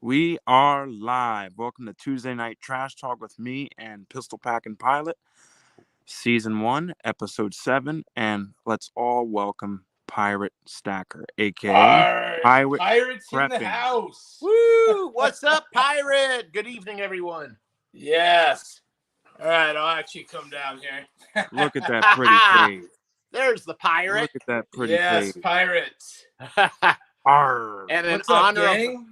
We are live. Welcome to Tuesday Night Trash Talk with me and Pistol Packin' Pilot, Season 1, Episode 7, and let's all welcome Pirate Stacker, a.k.a. Pirate Pirates in the Prepping. house. Woo! What's up, Pirate? Good evening, everyone. Yes. All right, I'll actually come down here. Look at that pretty face. There's the pirate. Look at that pretty Yes, face. pirates. Arr. And What's up, gang?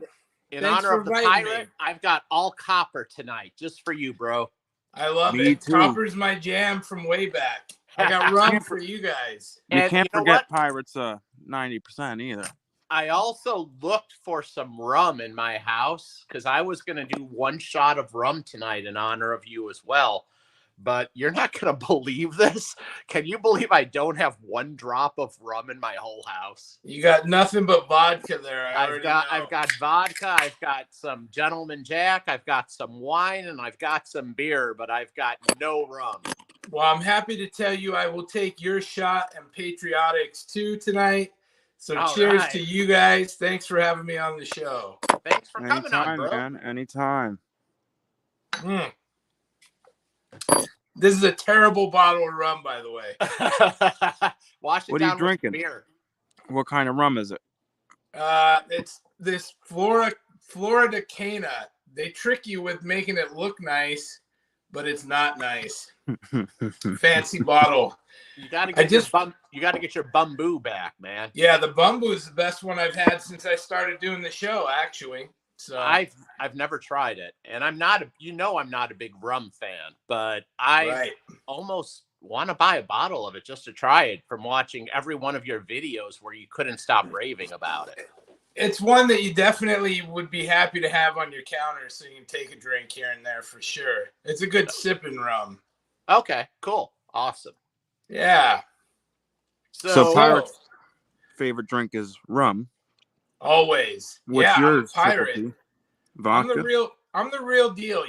in Thanks honor for of the inviting pirate, me. I've got all copper tonight, just for you, bro. I love Me it. too. Copper's my jam from way back. I got rum for you guys. You And can't you know forget what? Pirates 90% either. I also looked for some rum in my house because I was going to do one shot of rum tonight in honor of you as well. But you're not going to believe this. Can you believe I don't have one drop of rum in my whole house? You got nothing but vodka there. I've got vodka, I've got some Gentleman Jack, I've got some wine, and I've got some beer, but I've got no rum. Well, I'm happy to tell you I will take your shot and Patriotics too tonight. So All cheers right. to you guys. Thanks for having me on the show. Thanks for coming on, Anytime, bro. man. Anytime. This is a terrible bottle of rum, by the way. Wash it What are you down with drinking? beer. What kind of rum is it? It's this Florida Cana. They trick you with making it look nice, but it's not nice. Fancy bottle. You gotta get your bamboo back, man. Yeah, the Bumbu is the best one I've had since I started doing the show, actually. So I've never tried it, and I'm not a big rum fan, but I almost want to buy a bottle of it just to try it from watching every one of your videos where you couldn't stop raving about it. It's one that you definitely would be happy to have on your counter so you can take a drink here and there for sure. It's a good sipping rum. Okay, cool. Awesome. Yeah. So Pirate's favorite drink is rum. Always. What's your I'm a pirate. specialty? Vodka? I'm the real deal.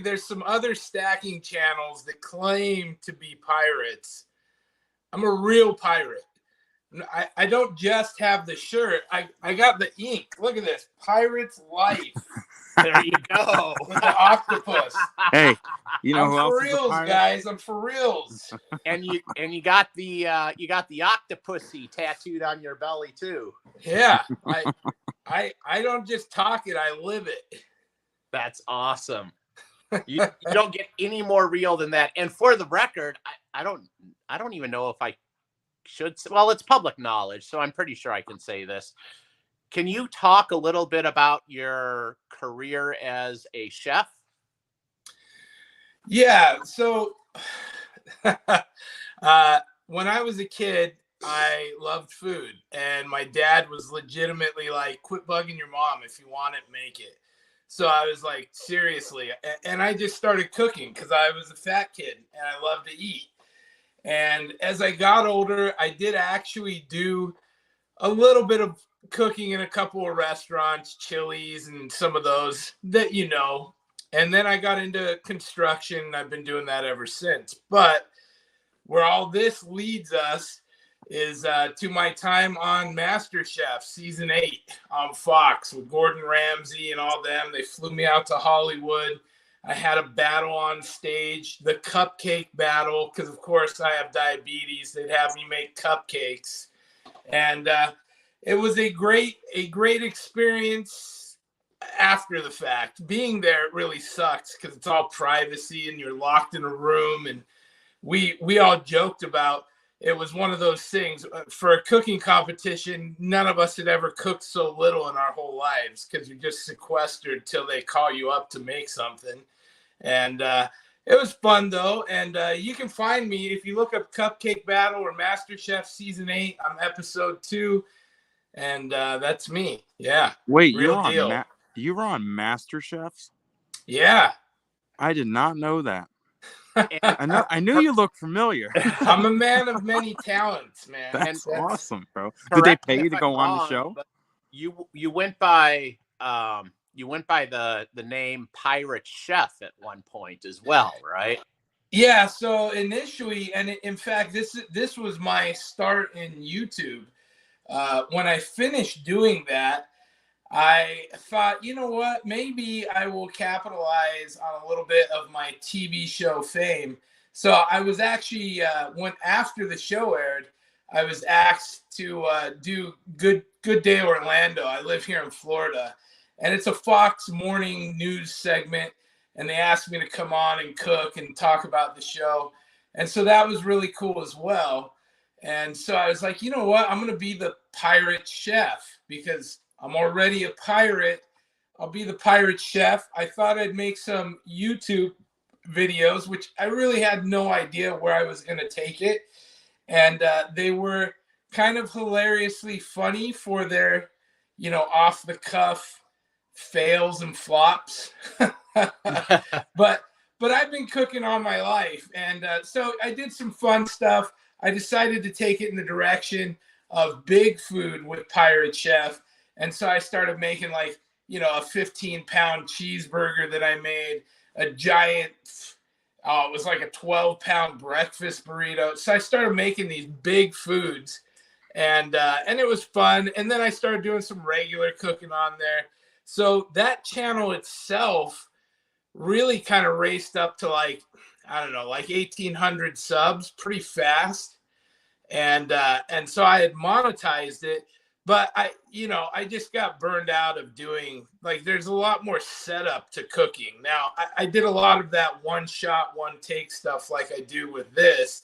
There's some other stacking channels that claim to be pirates. I'm a real pirate. I don't just have the shirt. I got the ink. Look at this. Pirate's Life. There you go. With the octopus. Hey, you know I'm who for else is a reals, pirate? guys. I'm for reals. And you got the octopusy tattooed on your belly too. Yeah. I don't just talk it, I live it. That's awesome. You don't get any more real than that. And for the record, I don't even know if I should say, well, it's public knowledge, so I'm pretty sure I can say this. Can you talk a little bit about your career as a chef? Yeah, so when I was a kid, I loved food, and my dad was legitimately like, quit bugging your mom. If you want it, make it. So I was like, seriously. And I just started cooking because I was a fat kid and I loved to eat. And as I got older, I did actually do a little bit of cooking in a couple of restaurants, Chili's and some of those that you know. And then I got into construction, and I've been doing that ever since. But where all this leads us is to my time on MasterChef Season 8 on Fox with Gordon Ramsay and all them. They flew me out to Hollywood. I had a battle on stage, the cupcake battle, because, of course, I have diabetes. They'd have me make cupcakes. And it was a great experience after the fact. Being there really sucks because it's all privacy and you're locked in a room. And we all joked about it was one of those things for a cooking competition. None of us had ever cooked so little in our whole lives because you're just sequestered till they call you up to make something. And it was fun, though. And you can find me if you look up Cupcake Battle or MasterChef Season 8. I'm episode 2. And that's me. Yeah. Wait, you real were deal. on MasterChefs? Yeah. I did not know that. I knew you looked familiar. I'm a man of many talents, man. That's awesome, bro. Did they pay you to go on the show? You went by the name Pirate Chef at one point as well, right? Yeah. So initially, and in fact, this was my start in YouTube. When I finished doing that, I thought, you know what, maybe I will capitalize on a little bit of my TV show fame. So I was actually, when after the show aired, I was asked to do Good Day Orlando. I live here in Florida, and it's a Fox morning news segment, and they asked me to come on and cook and talk about the show. And so that was really cool as well. And so I was like, you know what, I'm going to be the pirate chef because I'm already a pirate. I'll be the pirate chef. I thought I'd make some YouTube videos, which I really had no idea where I was going to take it. And they were kind of hilariously funny for their, off the cuff fails and flops. but I've been cooking all my life. And so I did some fun stuff. I decided to take it in the direction of big food with Pirate Chef. And so I started making a 15-pound cheeseburger that I made, a giant, it was like a 12-pound breakfast burrito. So I started making these big foods, and it was fun. And then I started doing some regular cooking on there. So that channel itself really kind of raced up to 1,800 subs pretty fast. And so I had monetized it. But I just got burned out of doing, there's a lot more setup to cooking. Now, I did a lot of that one shot, one take stuff like I do with this.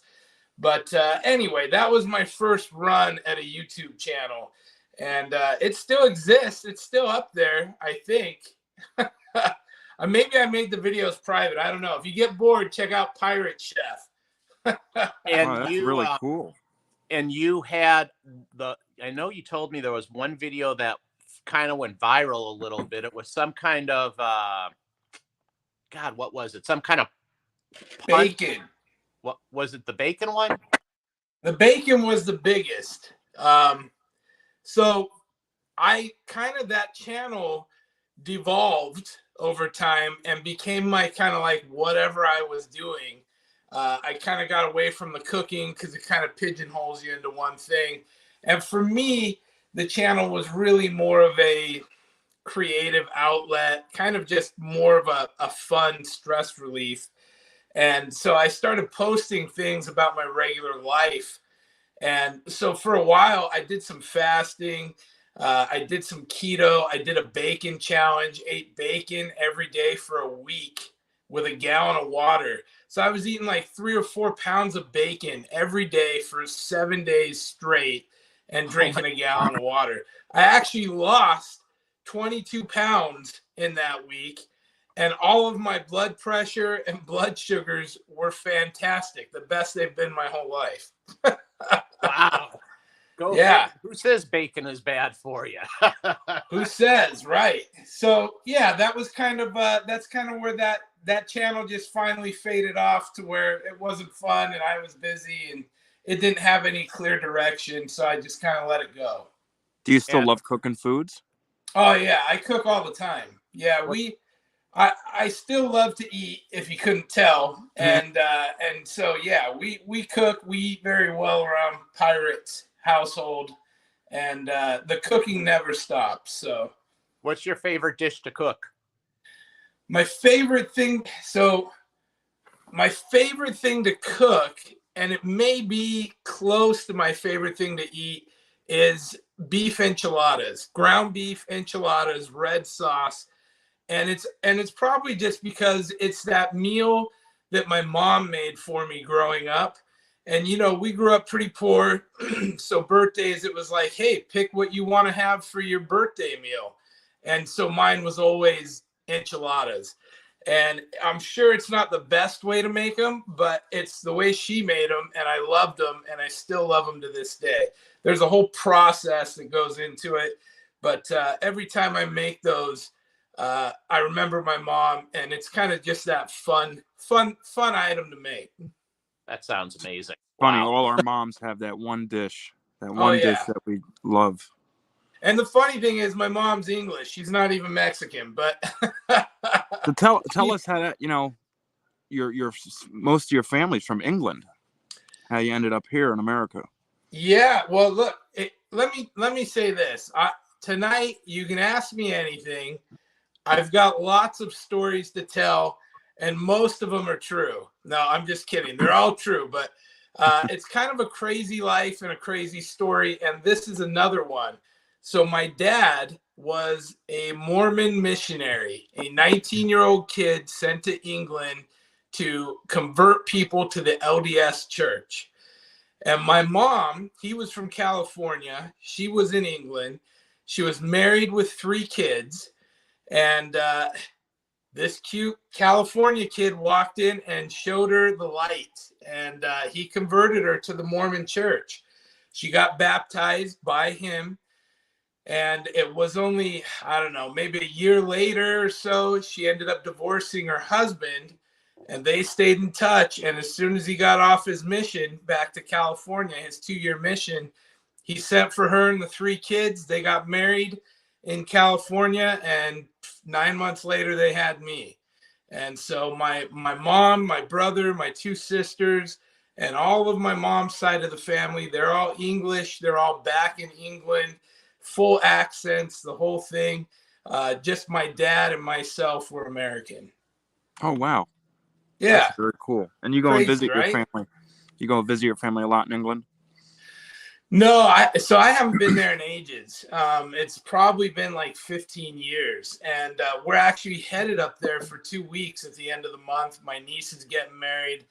But anyway, that was my first run at a YouTube channel. And it still exists. It's still up there, I think. Maybe I made the videos private. I don't know. If you get bored, check out Pirate Chef. And wow, that's really cool. And you had I know you told me there was one video that kind of went viral a little bit. It was some kind of, God, what was it? Some kind of bacon. What was it? The bacon one? The bacon was the biggest. So that channel devolved over time and became my kind of whatever I was doing. I kind of got away from the cooking because it kind of pigeonholes you into one thing. And for me, the channel was really more of a creative outlet, kind of just more of a fun stress relief. And so I started posting things about my regular life. And so for a while, I did some fasting. I did some keto. I did a bacon challenge, ate bacon every day for a week with a gallon of water. So I was eating 3 or 4 pounds of bacon every day for 7 days straight and drinking a gallon of water. I actually lost 22 pounds in that week, and all of my blood pressure and blood sugars were fantastic, the best they've been my whole life. Wow. Yeah. Who says bacon is bad for you? Who says, right? So yeah, that was kind of that's kind of where that channel just finally faded off to where it wasn't fun and I was busy and it didn't have any clear direction, so I just kind of let it go. Do you still love cooking foods? Oh yeah, I cook all the time. Yeah, I still love to eat, if you couldn't tell, and so yeah, we cook. We eat very well around Pirate's household, and the cooking never stops. So, what's your favorite dish to cook? My favorite thing. So, my favorite thing to cook, and it may be close to my favorite thing to eat, is beef enchiladas, ground beef enchiladas, red sauce. And it's probably just because it's that meal that my mom made for me growing up. And, we grew up pretty poor. So birthdays, it was like, hey, pick what you want to have for your birthday meal. And so mine was always enchiladas. And I'm sure it's not the best way to make them, but it's the way she made them. And I loved them. And I still love them to this day. There's a whole process that goes into it. But every time I make those, I remember my mom, and it's kind of just that fun item to make. That sounds amazing. Funny, wow. All our moms have that one dish that we love. And the funny thing is, my mom's English. She's not even Mexican, but So tell us how that, your most of your family's from England. How you ended up here in America? Yeah, well, look, let me say this. tonight you can ask me anything. I've got lots of stories to tell, and most of them are true. No, I'm just kidding. They're all true, but it's kind of a crazy life and a crazy story, and this is another one. So my dad was a Mormon missionary, a 19-year-old kid sent to England to convert people to the LDS church. And my mom, he was from California. She was in England. She was married with 3 kids. And this cute California kid walked in and showed her the light. And he converted her to the Mormon church. She got baptized by him. And it was only, I don't know, maybe a year later or so, she ended up divorcing her husband. And they stayed in touch. And as soon as he got off his mission back to California, his 2-year mission, he sent for her and the 3 kids. They got married in California, and 9 months later, they had me. And so my mom, my brother, my 2 sisters, and all of my mom's side of the family, they're all English. They're all back in England, full accents, the whole thing. Just my dad and myself were American. Oh, wow. Yeah. That's very cool. And you go and visit your family. You go visit your family a lot in England? No, I haven't been there in ages. It's probably been like 15 years. And we're actually headed up there for 2 weeks at the end of the month. My niece is getting married.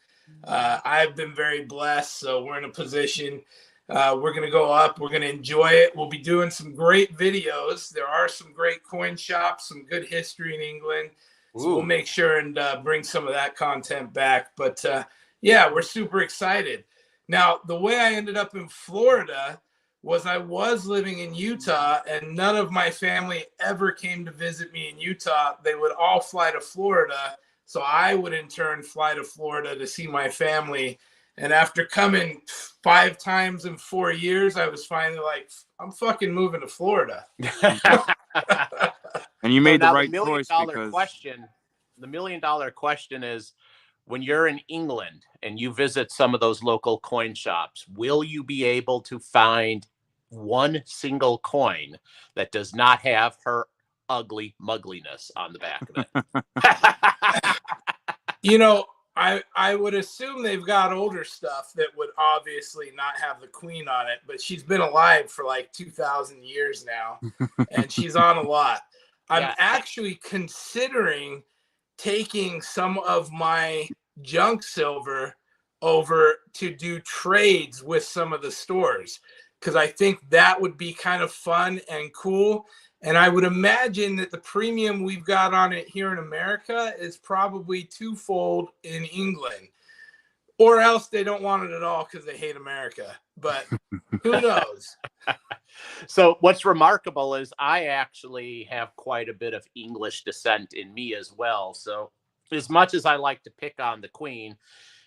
I've been very blessed. So we're in a position. We're going to go up. We're going to enjoy it. We'll be doing some great videos. There are some great coin shops, some good history in England. So we'll make sure and bring some of that content back. But yeah, we're super excited. Now, the way I ended up in Florida was I was living in Utah, and none of my family ever came to visit me in Utah. They would all fly to Florida. So I would in turn fly to Florida to see my family. And after coming 5 times in 4 years, I was finally like, I'm fucking moving to Florida. And you made the right choice because the $1 million question is, when you're in England and you visit some of those local coin shops, will you be able to find one single coin that does not have her ugly mugliness on the back of it? You know, I would assume they've got older stuff that would obviously not have the queen on it, but she's been alive for like 2,000 years now, and she's on a lot. I'm actually considering taking some of my junk silver over to do trades with some of the stores, because I think that would be kind of fun and cool. And I would imagine that the premium we've got on it here in America is probably twofold in England, or else they don't want it at all because they hate America. But who knows? So what's remarkable is I actually have quite a bit of English descent in me as well. So as much as I like to pick on the queen,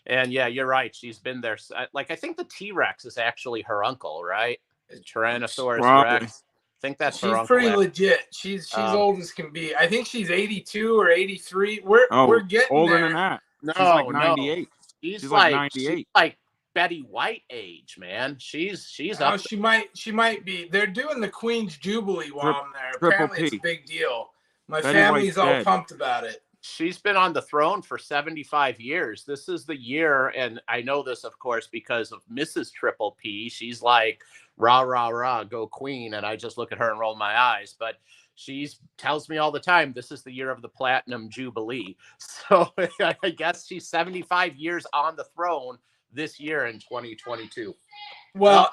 and yeah, you're right, she's been there. Like, I think the T-Rex is actually her uncle, right? Tyrannosaurus Rex. I think that's her uncle. She's pretty legit. She's old as can be. I think she's 82 or 83. We're getting older there. than that. No, she's like 98. No. She's like 98. She's like Betty White age, man. She's up. She might be. They're doing the Queen's Jubilee while I'm there. Apparently, it's a big deal. My family's all pumped about it. She's been on the throne for 75 years. This is the year, and I know this, of course, because of Mrs. Triple P. She's like, rah, rah, rah, go Queen. And I just look at her and roll my eyes. But she tells me all the time, this is the year of the Platinum Jubilee. So I guess she's 75 years on the throne this year in 2022. Well,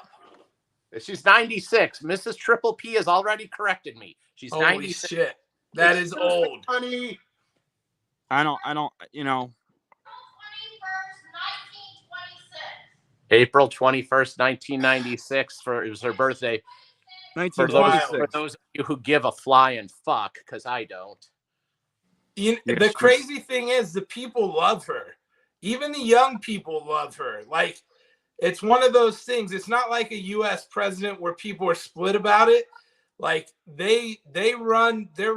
she's 96. Mrs. Triple P has already corrected me. She's 96. Shit. That is old. Honey. I don't, you know. April 21st, 1996. It was her birthday. 1926. For those of you who give a flying fuck, because I don't. The crazy thing is, the people love her. Even the young people love her. Like, it's one of those things. It's not like a U.S. president where people are split about it. Like, their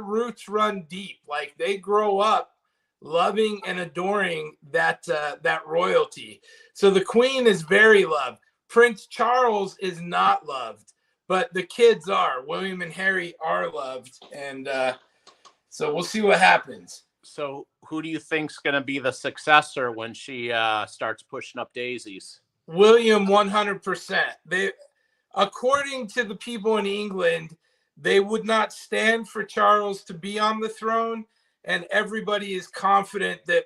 roots run deep. Like, they grow up loving and adoring that royalty. So the Queen is very loved. Prince Charles is not loved, but the kids are. William and Harry are loved, and so we'll see what happens. So who do you think's going to be the successor when she starts pushing up daisies? William, 100%. They, according to the people in England, they would not stand for Charles to be on the throne, and everybody is confident that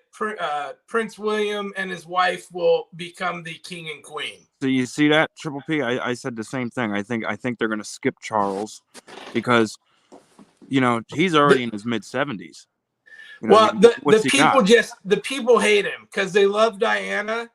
Prince William and his wife will become the king and queen. So you see that, Triple P? I said the same thing. I think they're going to skip Charles because, he's already in his mid-70s. Well, the got? people hate him because they love Diana,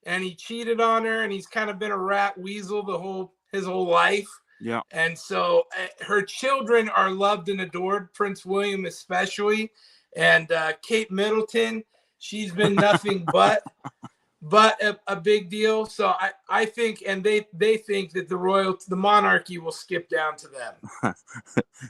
and he cheated on her, and he's kind of been a rat weasel his whole life. Yeah. And so her children are loved and adored, Prince William especially, and Kate Middleton. She's been nothing but a big deal. So I think, and they think that the monarchy will skip down to them.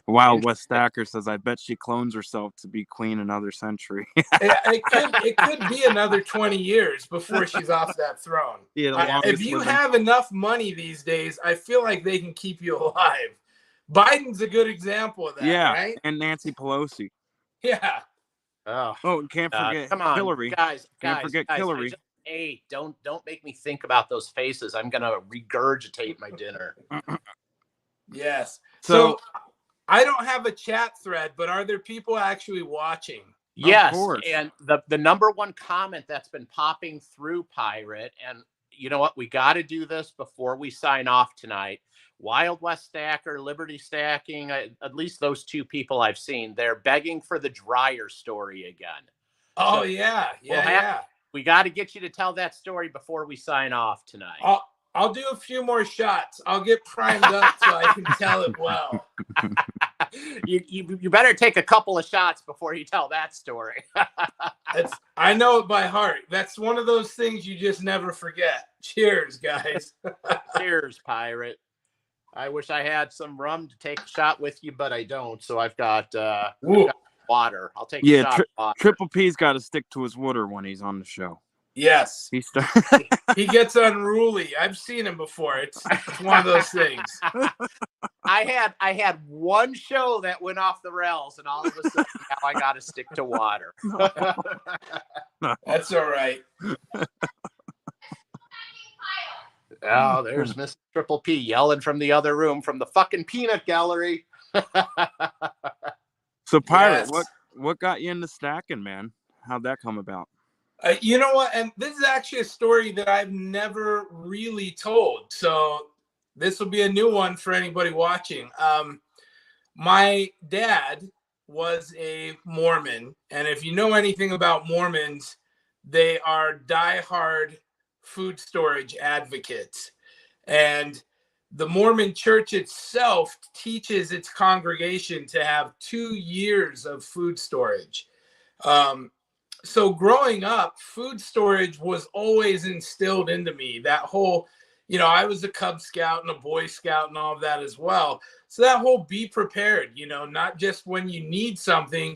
Wild West Stacker says, I bet she clones herself to be queen another century. it could be another 20 years before she's off that throne. Yeah, if you have enough money these days, I feel like they can keep you alive. Biden's a good example of that, right? And Nancy Pelosi. Yeah. Oh, can't forget come on, Hillary. Can't forget Hillary. Hey, don't make me think about those faces. I'm gonna regurgitate my dinner. Yes. So I don't have a chat thread, but are there people actually watching? Yes, and the number one comment that's been popping through, Pirate, and you know what? We got to do this before we sign off tonight. Wild West Stacker, Liberty Stacking, at least those two people I've seen, they're begging for the Dryer story again. Oh, so yeah. We got to get you to tell that story before we sign off tonight. I'll do a few more shots. I'll get primed up so I can tell it well. You better take a couple of shots before you tell that story. I know it by heart. That's one of those things you just never forget. Cheers, guys. Cheers, Pirate. I wish I had some rum to take a shot with you, but I don't. So I've got water. I'll take a shot of water. Triple P's got to stick to his water when he's on the show. Yes. He gets unruly. I've seen him before. It's one of those things. I had one show that went off the rails, and all of a sudden now I got to stick to water. That's all right. Oh, there's Mr. Triple P yelling from the other room, from the fucking peanut gallery. So, Pirate, what got you into stacking, man? How'd that come about? You know what? And this is actually a story that I've never really told. So this will be a new one for anybody watching. My dad was a Mormon. And if you know anything about Mormons, they are diehard food storage advocates. And the Mormon church itself teaches its congregation to have 2 years of food storage. So growing up, food storage was always instilled into me. That whole, I was a Cub Scout and a Boy Scout and all of that as well. So that whole be prepared, not just when you need something,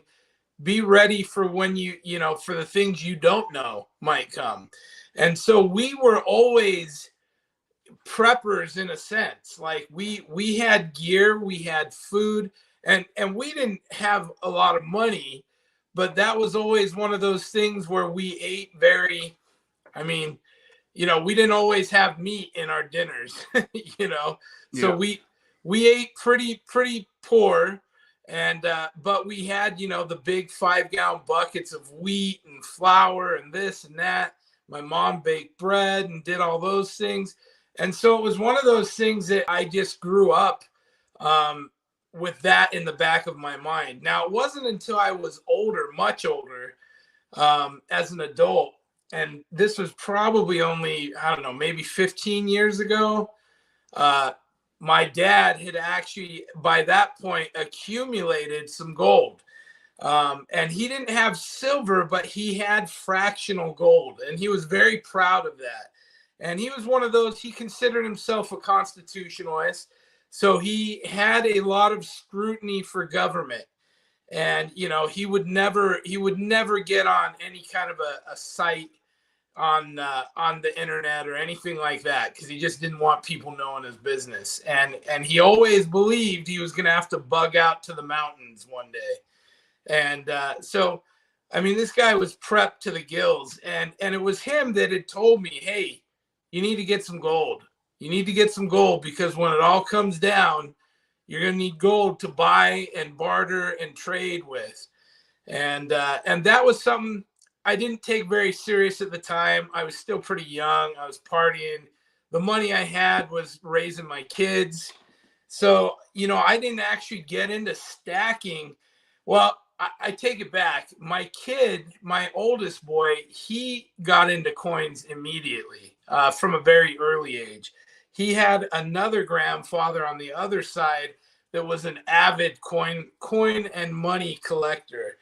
be ready for when for the things you don't know might come. And so we were always preppers in a sense. Like we had gear, we had food, and we didn't have a lot of money. But that was always one of those things where we ate we didn't always have meat in our dinners, So we ate pretty poor. And, but we had, the big 5-gallon buckets of wheat and flour and this and that. My mom baked bread and did all those things. And so it was one of those things that I just grew up, with that in the back of my mind. Now, it wasn't until I was older, much older, as an adult, and this was probably only, I don't know, maybe 15 years ago, my dad had actually, by that point, accumulated some gold. And he didn't have silver, but he had fractional gold, and he was very proud of that. And he was one of those, he considered himself a constitutionalist. So he had a lot of scrutiny for government, and he would never get on any kind of a site on the internet or anything like that, because he just didn't want people knowing his business. And he always believed he was going to have to bug out to the mountains one day. And so, I mean, this guy was prepped to the gills, and it was him that had told me, hey, you need to get some gold. You need to get some gold, because when it all comes down, you're going to need gold to buy and barter and trade with. And that was something I didn't take very serious at the time. I was still pretty young. I was partying. The money I had was raising my kids. So, you know, I didn't actually get into stacking. Well, I take it back. My kid, my oldest boy, he got into coins immediately from a very early age. He had another grandfather on the other side that was an avid coin and money collector.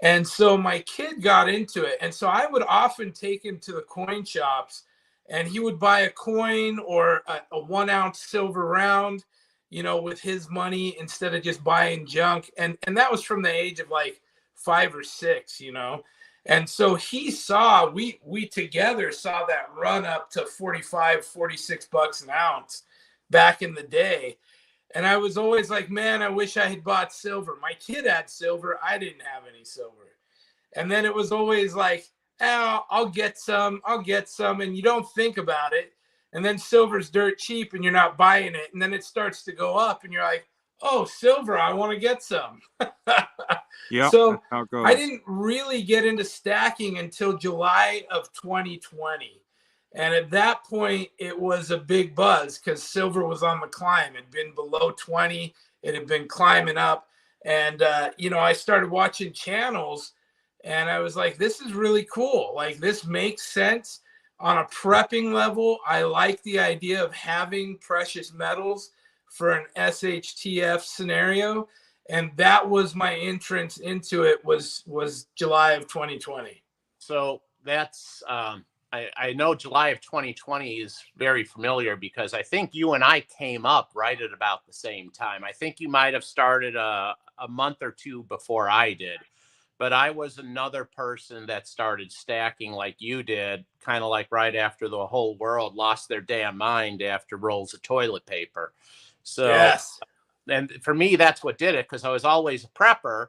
And so my kid got into it. And so I would often take him to the coin shops, and he would buy a coin or a 1 ounce silver round, you know, with his money instead of just buying junk. And that was from the age of like 5 or 6, you know. And so he saw, we together saw that run up to 45, 46 bucks an ounce back in the day. And I was always like, man, I wish I had bought silver. My kid had silver. I didn't have any silver. And then it was always like, oh, I'll get some. And you don't think about it. And then silver's dirt cheap and you're not buying it. And then it starts to go up and you're like, oh, silver, I want to get some. Yeah. So I didn't really get into stacking until July of 2020. And at that point, it was a big buzz because silver was on the climb. It had been below 20. It had been climbing up. And, you know, I started watching channels and I was like, this is really cool. Like, this makes sense on a prepping level. I like the idea of having precious metals for an SHTF scenario. And that was my entrance into it was July of 2020. So that's, I know July of 2020 is very familiar because I think you and I came up right at about the same time. I think you might have started a month or two before I did, but I was another person that started stacking like you did, kind of like right after the whole world lost their damn mind after rolls of toilet paper. So, yes. And for me, that's what did it, because I was always a prepper.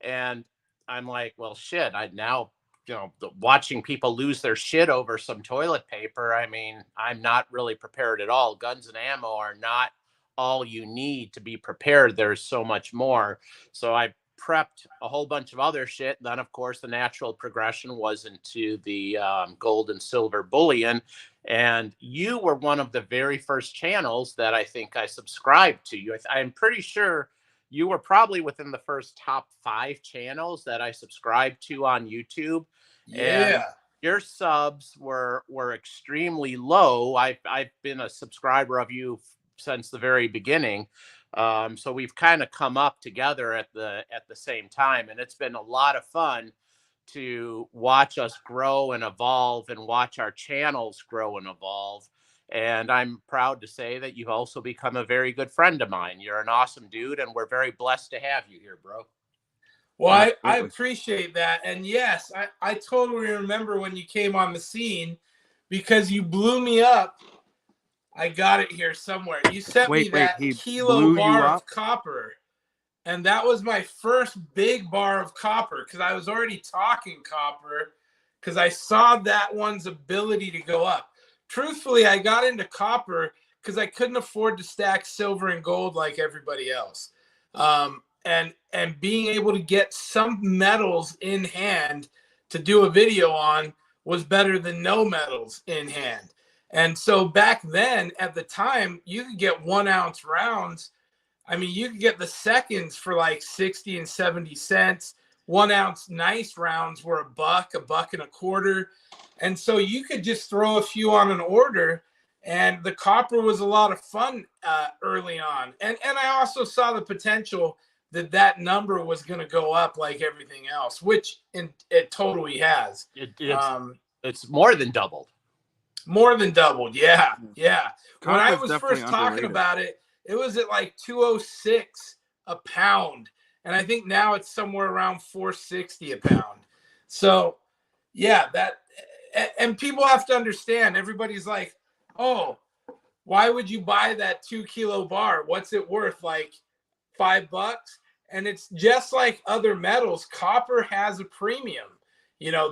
And I'm like, well, shit, I now, you know, watching people lose their shit over some toilet paper. I mean, I'm not really prepared at all. Guns and ammo are not all you need to be prepared. There's so much more. So I prepped a whole bunch of other shit. Then, of course, the natural progression was into the gold and silver bullion. And you were one of the very first channels that I think I subscribed to. You, I'm pretty sure you were probably within the first top 5 channels that I subscribed to on YouTube. Yeah. And your subs were extremely low. I've been a subscriber of you since the very beginning. So we've kind of come up together at the same time, and it's been a lot of fun to watch us grow and evolve and watch our channels grow and evolve. And I'm proud to say that you've also become a very good friend of mine. You're an awesome dude, and we're very blessed to have you here, bro. Well, I appreciate that. And yes, I totally remember when you came on the scene because you blew me up. I got it here somewhere. You sent me that kilo bar of copper. And that was my first big bar of copper because I was already talking copper because I saw that one's ability to go up. Truthfully, I got into copper because I couldn't afford to stack silver and gold like everybody else. And being able to get some metals in hand to do a video on was better than no metals in hand. And so back then, at the time, you could get 1 ounce rounds. I mean, you could get the seconds for like 60 and 70 cents. 1 ounce nice rounds were $1.25. And so you could just throw a few on an order. And the copper was a lot of fun early on. And I also saw the potential that number was going to go up like everything else, which it totally has. It's more than doubled. More than doubled. Yeah. Yeah. Copper's when I was first talking underrated. about it, it was at like 206 a pound. And I think now it's somewhere around 460 a pound. So yeah, and people have to understand, everybody's like, oh, why would you buy that 2 kilo bar? What's it worth? Like $5? And it's just like other metals. Copper has a premium.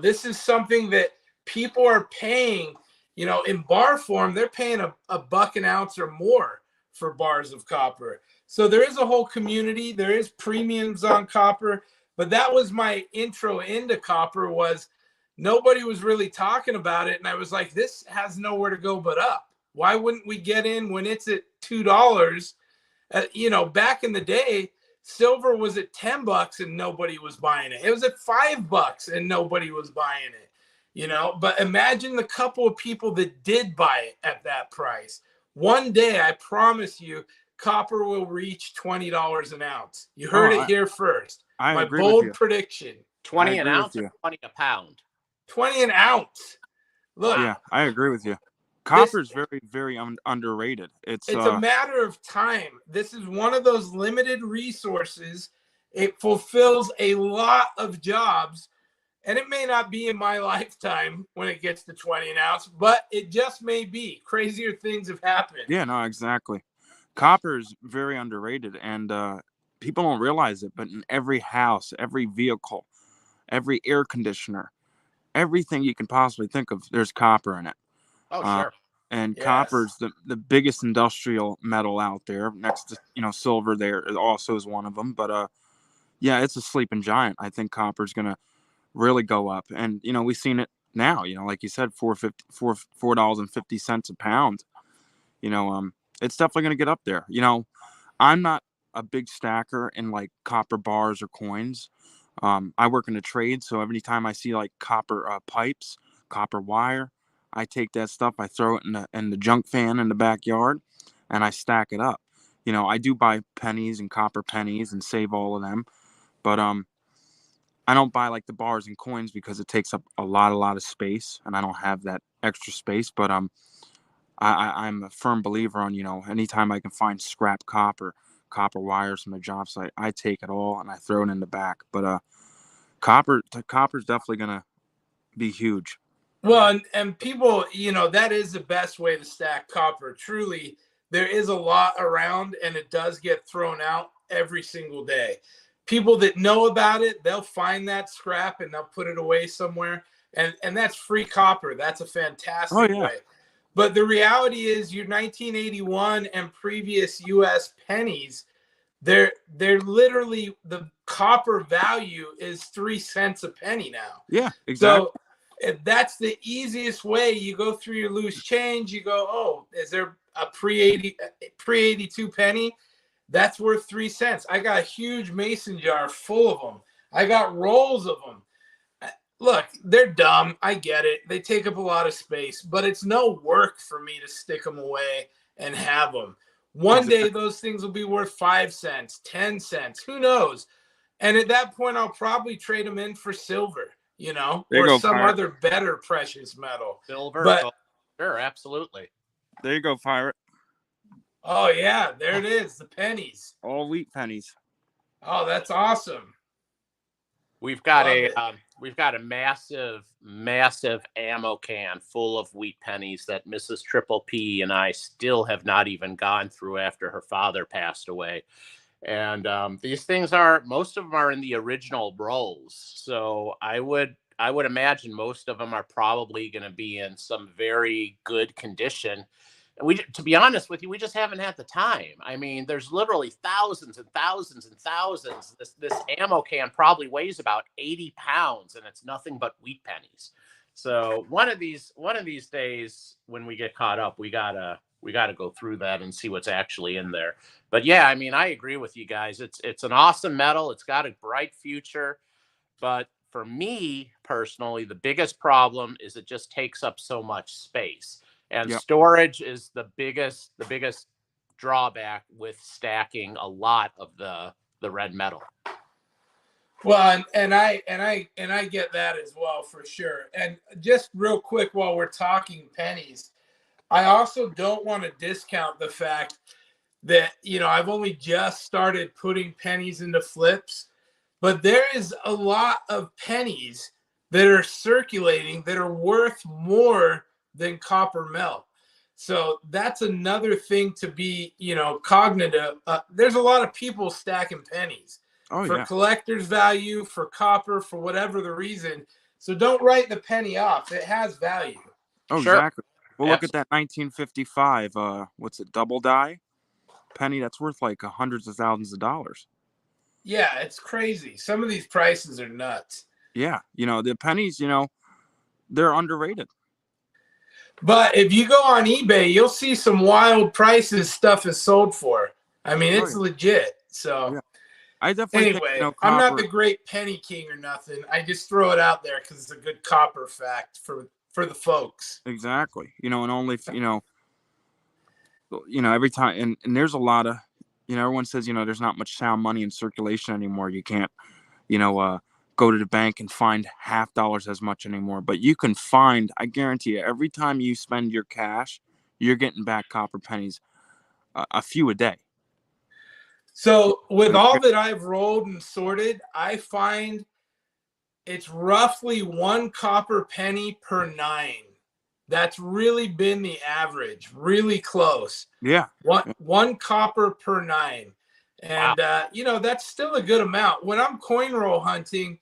This is something that people are paying, in bar form, they're paying a buck an ounce or more for bars of copper. So there is a whole community. There is premiums on copper. But that was my intro into copper, was nobody was really talking about it. And I was like, this has nowhere to go but up. Why wouldn't we get in when it's at $2? Back in the day, silver was at $10 and nobody was buying it. It was at $5 and nobody was buying it. But imagine the couple of people that did buy it at that price. One day, I promise you, copper will reach $20 an ounce. You heard it here first. I agree bold with you. prediction. 20 an ounce or 20 a pound? 20 an ounce. Look. Yeah, I agree with you. Copper is very, very underrated. It's a matter of time. This is one of those limited resources. It fulfills a lot of jobs, and it may not be in my lifetime when it gets to 20 an ounce, but it just may be. Crazier things have happened. Yeah, no, exactly. Copper is very underrated, and people don't realize it, but in every house, every vehicle, every air conditioner, everything you can possibly think of, there's copper in it. Oh, sure. And Yes. copper's the biggest industrial metal out there, next to silver. There also is one of them, but yeah, it's a sleeping giant. I think copper's gonna really go up, and we've seen it now. Like you said, $4.50 a pound. It's definitely gonna get up there. I'm not a big stacker in like copper bars or coins. I work in a trade, so every time I see like copper pipes, copper wire, I take that stuff, I throw it in the junk fan in the backyard, and I stack it up. I do buy pennies and copper pennies and save all of them, but I don't buy like the bars and coins because it takes up a lot of space, and I don't have that extra space. But I'm a firm believer on anytime I can find scrap copper wires from a job site, I take it all and I throw it in the back. But copper's definitely gonna be huge. Well, and people, that is the best way to stack copper. Truly, there is a lot around, and it does get thrown out every single day. People that know about it, they'll find that scrap and they'll put it away somewhere. And that's free copper. That's a fantastic way. But the reality is, your 1981 and previous U.S. pennies, they're literally, the copper value is 3 cents a penny now. Yeah, exactly. So if that's the easiest way, you go through your loose change, you go, oh, is there a pre-82 penny? That's worth 3 cents. I got a huge mason jar full of them. I got rolls of them. Look, they're dumb. I get it. They take up a lot of space, but it's no work for me to stick them away and have them. One day those things will be worth 5 cents, 10 cents, who knows? And at that point, I'll probably trade them in for silver, or some other better precious metal. Silver, gold. Sure, absolutely. There you go, Pirate. Oh, yeah, there it is, the pennies. All wheat pennies. Oh, that's awesome. We've got a massive ammo can full of wheat pennies that Mrs. Triple P and I still have not even gone through after her father passed away. And these things most of them are in the original rolls. So I would imagine most of them are probably going to be in some very good condition. To be honest with you, we just haven't had the time. I mean, there's literally thousands and thousands and thousands. This ammo can probably weighs about 80 pounds, and it's nothing but wheat pennies. So one of these days, when we get caught up, we gotta go through that and see what's actually in there. But yeah, I mean, I agree with you guys. It's an awesome metal. It's got a bright future, but for me personally, the biggest problem is it just takes up so much space. And storage is the biggest drawback with stacking a lot of the red metal. Well, and I get that as well, for sure. And just real quick, while we're talking pennies, I also don't want to discount the fact that, I've only just started putting pennies into flips, but there is a lot of pennies that are circulating that are worth more than copper melt. So that's another thing to be, cognitive. There's a lot of people stacking pennies Oh for yeah. collector's value, for copper, for whatever the reason. So don't write the penny off. It has value. Oh, Sure. exactly. Well, look at that 1955. What's it? Double die penny. That's worth like hundreds of thousands of dollars. Yeah, it's crazy. Some of these prices are nuts. Yeah. The pennies. They're underrated. But if you go on eBay, you'll see some wild prices stuff is sold for. I mean, Oh it's yeah. legit. So Yeah. I definitely think anyway, I'm not copper. the great penny king or nothing. I just throw it out there because it's a good copper fact for the folks. Exactly. And only if, every time, and there's a lot of, everyone says, there's not much sound money in circulation anymore. You can't, go to the bank and find $50 as much anymore. But you can find, I guarantee you, every time you spend your cash, you're getting back copper pennies, a few a day. So with all that I've rolled and sorted, I find it's roughly 1 copper penny per 9. That's really been the average, really close. Yeah. One copper per 9. And, Wow. that's still a good amount. When I'm coin roll hunting,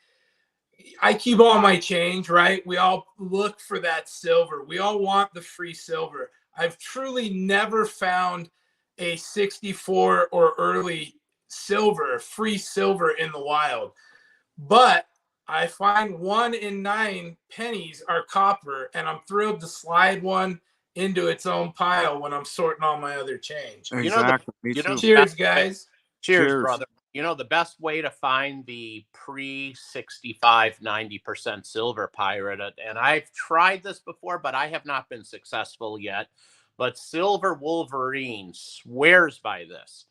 I keep all my change, right? We all look for that silver. We all want the free silver. I've truly never found a 64 or early free silver in the wild. But I find 1 in 9 pennies are copper, and I'm thrilled to slide one into its own pile when I'm sorting all my other change. Exactly. Me too. Cheers, guys. Cheers, Cheers. brother. The best way to find the pre-65, 90% silver pirate, and I've tried this before, but I have not been successful yet. But Silver Wolverine swears by this,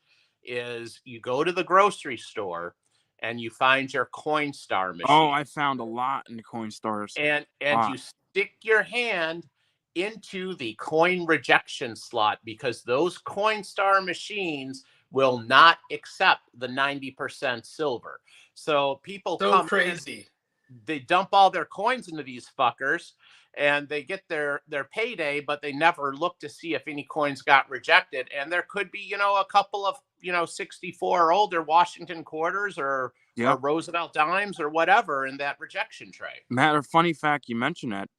is you go to the grocery store and you find your Coinstar machine. Oh, I found a lot in the Coinstars. And you stick your hand into the coin rejection slot, because those Coinstar machines will not accept the 90% silver. So people So come crazy. in, they dump all their coins into these fuckers, and they get their payday, but they never look to see if any coins got rejected. And there could be, a couple of, 64 or older Washington quarters or Roosevelt dimes or whatever in that rejection tray. Funny fact, you mentioned that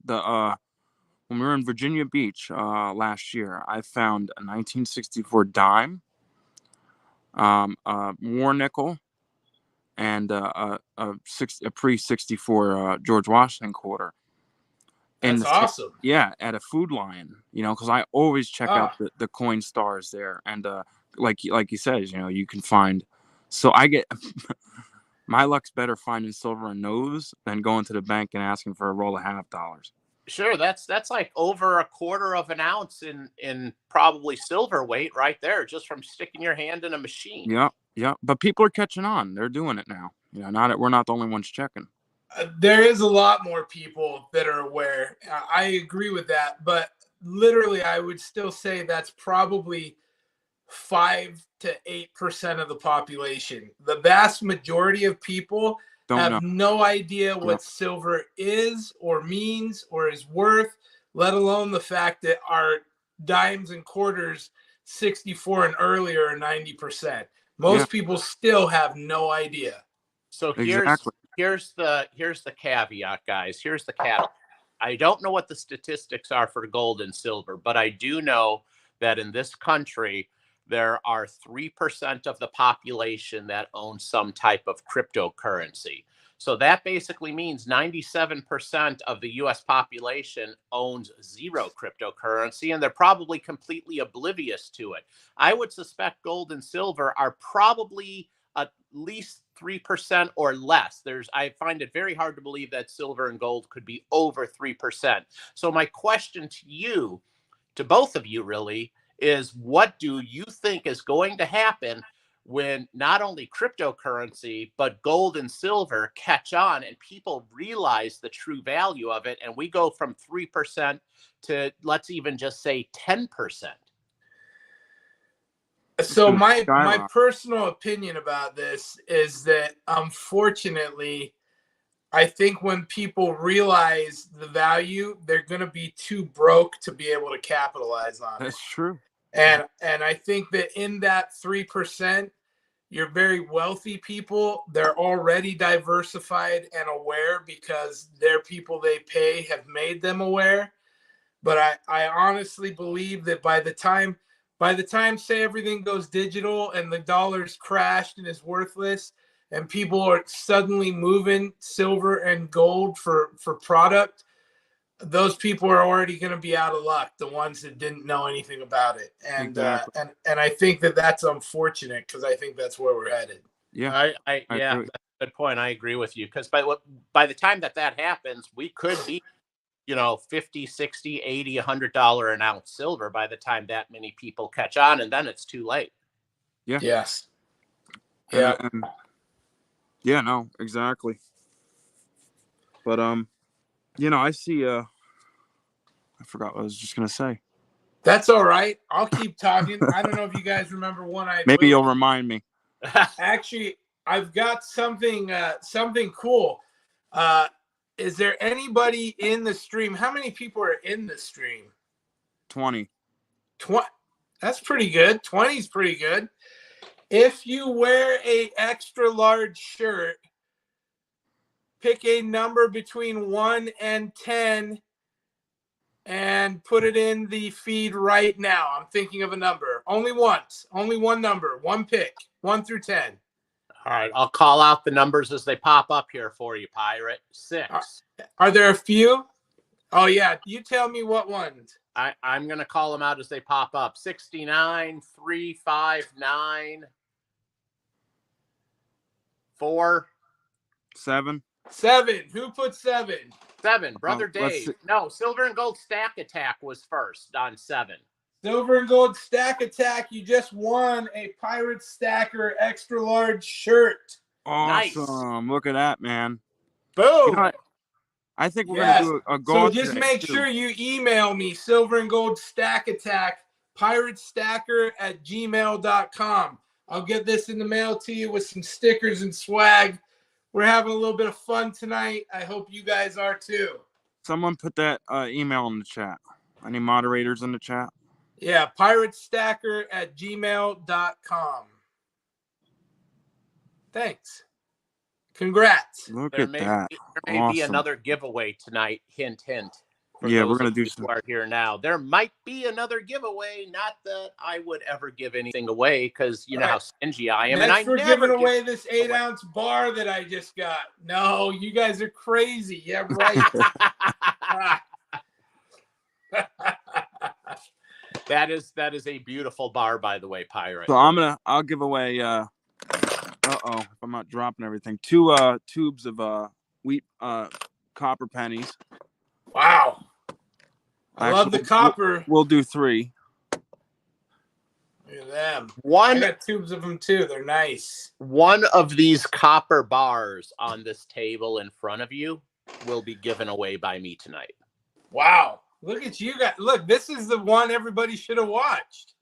when we were in Virginia Beach last year, I found a 1964 dime, war nickel, and a pre-64 George Washington quarter. That's awesome. Yeah, at a Food Lion, because I always check out the coin stars there, and like he says, you can find. So I get my luck's better finding silver in those than going to the bank and asking for a roll of $50. Sure, that's like over a quarter of an ounce in probably silver weight right there, just from sticking your hand in a machine. Yeah. But people are catching on; they're doing it now. We're not the only ones checking. There is a lot more people that are aware. I agree with that, but literally, I would still say that's probably 5 to 8% of the population. The vast majority of people have no idea what silver is or means or is worth, let alone the fact that our dimes and quarters 64 and earlier are 90%. Most people still have no idea. So here's the caveat, guys. Here's the caveat. I don't know what the statistics are for gold and silver, but I do know that in this country, there are 3% of the population that owns some type of cryptocurrency. So that basically means 97% of the US population owns zero cryptocurrency, and they're probably completely oblivious to it. I would suspect gold and silver are probably at least 3% or less. I find it very hard to believe that silver and gold could be over 3%. So my question to you, to both of you really, is what do you think is going to happen when not only cryptocurrency, but gold and silver catch on and people realize the true value of it, and we go from 3% to, let's even just say, 10%? So my personal opinion about this is that, unfortunately, I think when people realize the value, they're going to be too broke to be able to capitalize on it. That's true. And I think that in that 3%, you're very wealthy people. They're already diversified and aware because their people they pay have made them aware. But I honestly believe that by the time say everything goes digital and the dollar's crashed and is worthless and people are suddenly moving silver and gold for product, those people are already going to be out of luck, the ones that didn't know anything about it. And Exactly. and I think that that's unfortunate because I think that's where we're headed. Yeah. I yeah, agree. that's a good point. I agree with you because by the time that happens, we could be, $50, $60, $80, $100 an ounce silver by the time that many people catch on, and then it's too late. Yeah. Yes. Yeah. Yeah, no, exactly. But I see I forgot what I was just gonna say. That's all right. I'll keep talking. I don't know if you guys remember one-eyed Maybe Willie. you'll remind me. Actually, I've got something cool. Is there anybody in the stream? How many people are in the stream? 20. 20. That's pretty good. 20 is pretty good. If you wear a extra large shirt, pick a number between 1 and 10 and put it in the feed right now. I'm thinking of a number. Only once. Only one number. One pick. 1 through 10. All right, I'll call out the numbers as they pop up here for you, Pirate. 6. Are there a few? Oh, yeah. You tell me what ones. I'm going to call them out as they pop up. 69, 359, 4. 7. 7. Who put 7? 7. Brother let's Dave. see. No, Silver and Gold Stack Attack was first on 7. Silver and Gold Stack Attack. You just won a Pirate Stacker extra large shirt. Awesome. Nice. Look at that, man. Boom. I think we're Yes. gonna do a gold. So just make sure you email me, Silver and Gold Stack Attack, piratestacker@gmail.com. I'll get this in the mail to you with some stickers and swag. We're having a little bit of fun tonight. I hope you guys are too. Someone put that email in the chat. Any moderators in the chat? Yeah, piratestacker@gmail.com. Thanks. Congrats. Look There at that. may be Awesome. another giveaway tonight. Hint, hint. Yeah, we're gonna do some. Who are here now? There might be another giveaway. Not that I would ever give anything away because you know how stingy I am. Next, and we're giving away this 8-ounce bar that I just got. No, you guys are crazy. Yeah, right. That is a beautiful bar, by the way, Pirate. So I'll give away if I'm not dropping everything. 2 tubes of wheat copper pennies. Wow. I love the copper. We'll do 3. Look at them. I got tubes of them too. They're nice. One of these copper bars on this table in front of you will be given away by me tonight. Wow. Look at you guys. Look, this is the one everybody should have watched.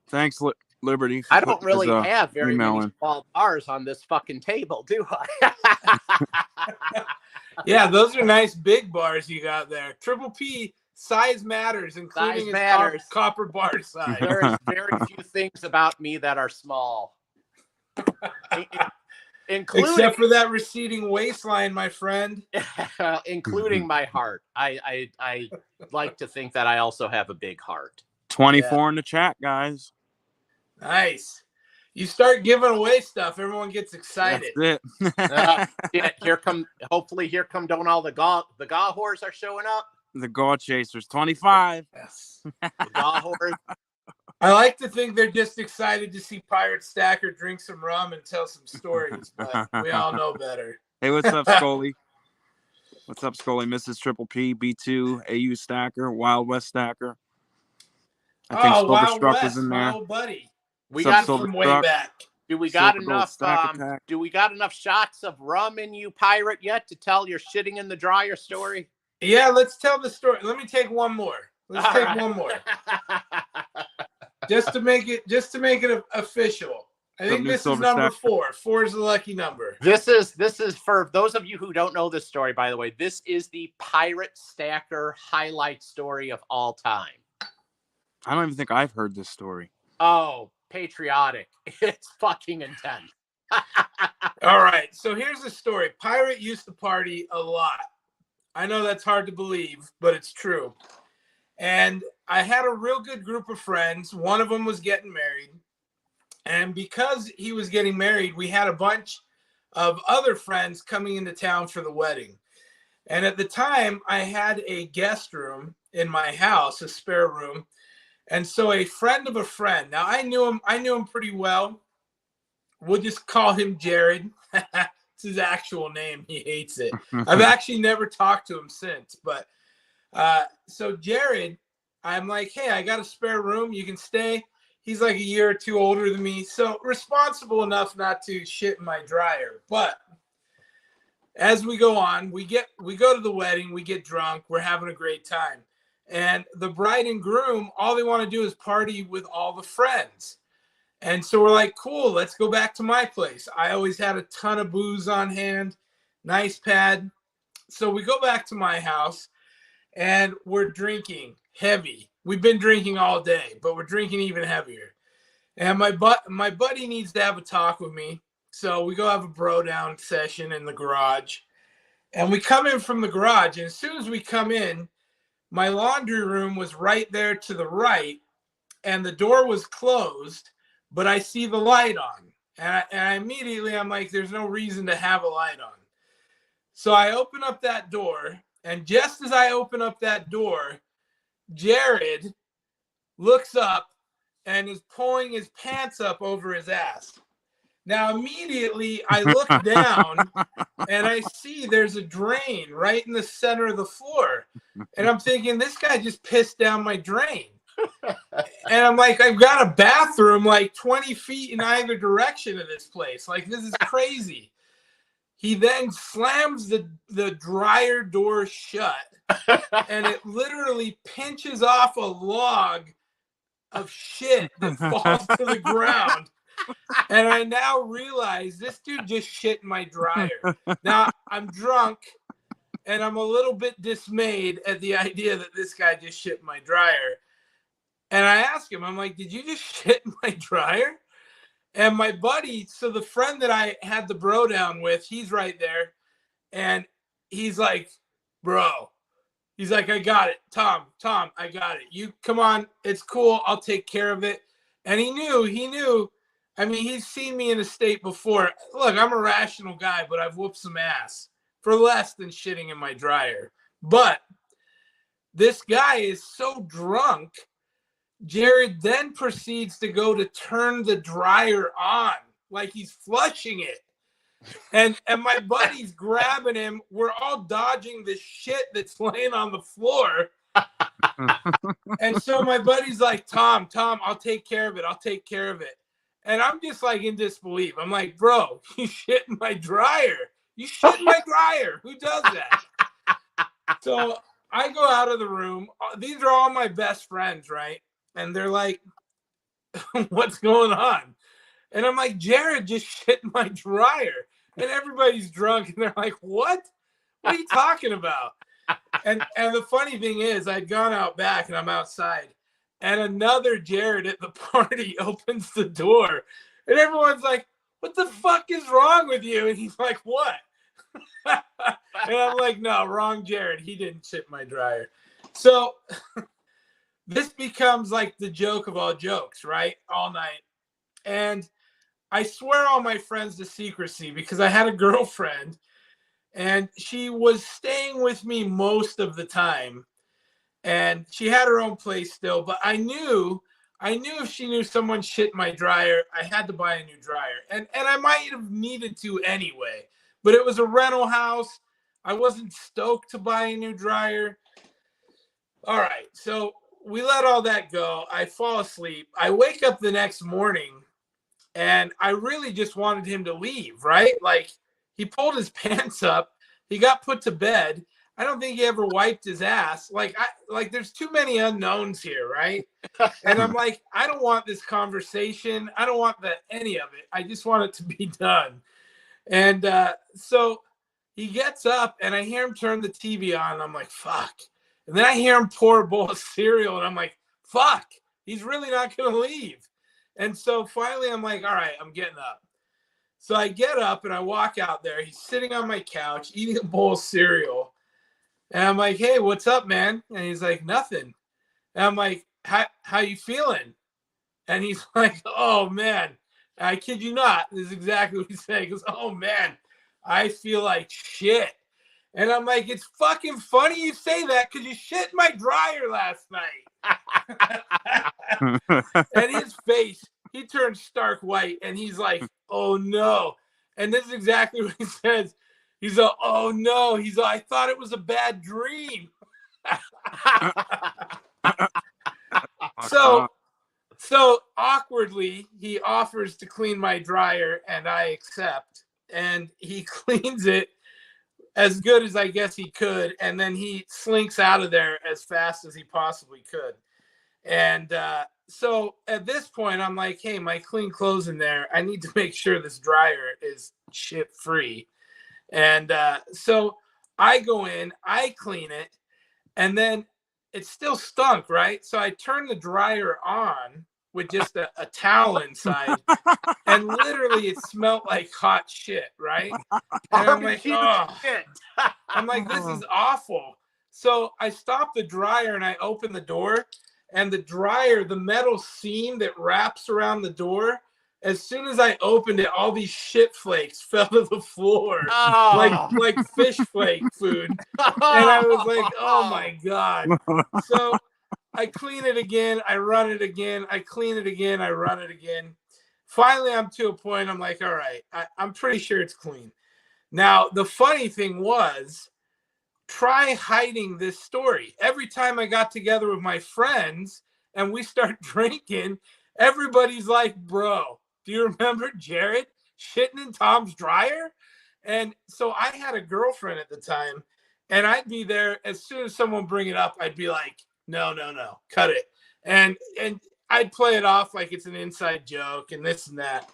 Thanks, Liberty. I don't really have very many in. small bars on this fucking table, do I? Yeah, those are nice big bars you got there. Triple P, size matters, including his copper bar size. There is very few things about me that are small. Except for that receding waistline, my friend. Including my heart. I like to think that I also have a big heart. 24 in the chat, guys. Nice. You start giving away stuff, everyone gets excited. That's it. Hopefully here come don't all the gaw whores are showing up. The gaw chasers, 25. Yes. The gaw whores. I like to think they're just excited to see Pirate Stacker drink some rum and tell some stories, but we all know better. Hey, what's up, Scully? What's up, Scully? Mrs. Triple P, B2, AU Stacker, Wild West Stacker. I think Silver Struck was in there. My old buddy. We got from way back. Do we got enough? Do we got enough shots of rum in you, Pirate, yet to tell your shitting in the dryer story? Yeah, let's tell the story. Let me take one more. Let's take one more. Just to make it official. I think new this is silver number stack. 4. 4 is the lucky number. This is for those of you who don't know this story, by the way, this is the pirate stacker highlight story of all time. I don't even think I've heard this story. Oh, patriotic. It's fucking intense. All right. So here's the story. Pirate used to party a lot. I know that's hard to believe, but it's true. And I had a real good group of friends. One of them was getting married. And because he was getting married, we had a bunch of other friends coming into town for the wedding. And at the time, I had a guest room in my house, a spare room. And so a friend of a friend, now I knew him pretty well. We'll just call him Jared. It's his actual name. He hates it. I've actually never talked to him since. But so Jared, I'm like, hey, I got a spare room. You can stay. He's like a year or two older than me. So responsible enough not to shit in my dryer. But as we go on, we go to the wedding. We get drunk. We're having a great time. And the bride and groom, all they want to do is party with all the friends. And so we're like, cool, let's go back to my place. I always had a ton of booze on hand, nice pad. So we go back to my house and we're drinking heavy. We've been drinking all day, but we're drinking even heavier. And my buddy needs to have a talk with me. So we go have a bro down session in the garage. And we come in from the garage. And as soon as we come in, my laundry room was right there to the right. And the door was closed, but I see the light on. And I immediately, I'm like, there's no reason to have a light on. So I open up that door. And just as I open up that door, Jared looks up and is pulling his pants up over his ass. Now, immediately, I look down and I see there's a drain right in the center of the floor. And I'm thinking, this guy just pissed down my drain. And I'm like, I've got a bathroom like 20 feet in either direction of this place. Like, this is crazy. He then slams the dryer door shut. And it literally pinches off a log of shit that falls to the ground. And I now realize this dude just shit in my dryer. Now, I'm drunk, and I'm a little bit dismayed at the idea that this guy just shit in my dryer. And I ask him, I'm like, did you just shit in my dryer? And my buddy, so the friend that I had the bro down with, he's right there. And he's like, bro. He's like, I got it. Tom, I got it. You come on. It's cool. I'll take care of it. And he knew. I mean, he's seen me in a state before. Look, I'm a rational guy, but I've whooped some ass for less than shitting in my dryer. But this guy is so drunk, Jared then proceeds to go to turn the dryer on like he's flushing it. And my buddy's grabbing him. We're all dodging the shit that's laying on the floor. And so my buddy's like, Tom, I'll take care of it. And I'm just like in disbelief. I'm like, bro, you shit in my dryer. You shit in my dryer. Who does that? So I go out of the room. These are all my best friends, right? And they're like, what's going on? And I'm like, Jared just shit in my dryer. And everybody's drunk. And they're like, what? What are you talking about? And the funny thing is, I'd gone out back and I'm outside. And another Jared at the party opens the door. And everyone's like, what the fuck is wrong with you? And he's like, what? And I'm like, no, wrong Jared. He didn't shit my dryer. So this becomes like the joke of all jokes, right? All night. And I swear all my friends to secrecy because I had a girlfriend and she was staying with me most of the time. And she had her own place still, but I knew if she knew someone shit my dryer, I had to buy a new dryer. And I might have needed to anyway, but it was a rental house. I wasn't stoked to buy a new dryer. All right, so we let all that go. I fall asleep. I wake up the next morning, and I really just wanted him to leave, right? Like, he pulled his pants up. He got put to bed. I don't think he ever wiped his ass. Like there's too many unknowns here, right? And I'm like, I don't want this conversation. I don't want any of it. I just want it to be done. And so he gets up and I hear him turn the TV on. And I'm like, fuck. And then I hear him pour a bowl of cereal and I'm like, fuck, he's really not going to leave. And so finally I'm like, all right, I'm getting up. So I get up and I walk out there. He's sitting on my couch eating a bowl of cereal. And I'm like, hey, what's up, man? And he's like, nothing. And I'm like, how you feeling? And he's like, oh, man, I kid you not. This is exactly what he said. He goes, oh, man, I feel like shit. And I'm like, it's fucking funny you say that because you shit in my dryer last night. And his face, he turns stark white and he's like, oh, no. And this is exactly what he says. He's like, oh, no. He's like, I thought it was a bad dream. So awkwardly, he offers to clean my dryer and I accept. And he cleans it as good as I guess he could. And then he slinks out of there as fast as he possibly could. And so at this point, I'm like, hey, my clean clothes in there. I need to make sure this dryer is shit free. And so I go in, I clean it, and then it still stunk, right? So I turn the dryer on with just a towel inside, and literally it smelled like hot shit, right? And I'm like, oh, I'm like, this is awful. So I stop the dryer and I open the door, and the dryer, the metal seam that wraps around the door, as soon as I opened it, all these shit flakes fell to the floor, like fish flake food. And I was like, oh my God. So I clean it again. I run it again. I clean it again. I run it again. Finally, I'm to a point. I'm like, all right, I'm pretty sure it's clean. Now, the funny thing was, try hiding this story. Every time I got together with my friends and we start drinking, everybody's like, bro, do you remember Jared shitting in Tom's dryer? And so I had a girlfriend at the time, and I'd be there as soon as someone bring it up, I'd be like, no, cut it. And I'd play it off like it's an inside joke and this and that,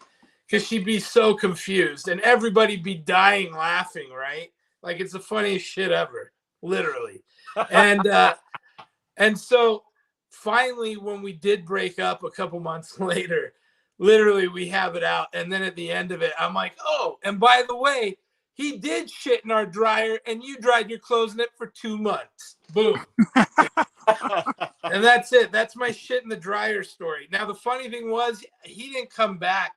because she'd be so confused and everybody'd be dying laughing, right? Like it's the funniest shit ever, literally. And so finally, when we did break up a couple months later, literally we have it out. And then at the end of it, I'm like, oh, and by the way, he did shit in our dryer and you dried your clothes in it for 2 months. Boom. And that's it. That's my shit in the dryer story. Now, the funny thing was, he didn't come back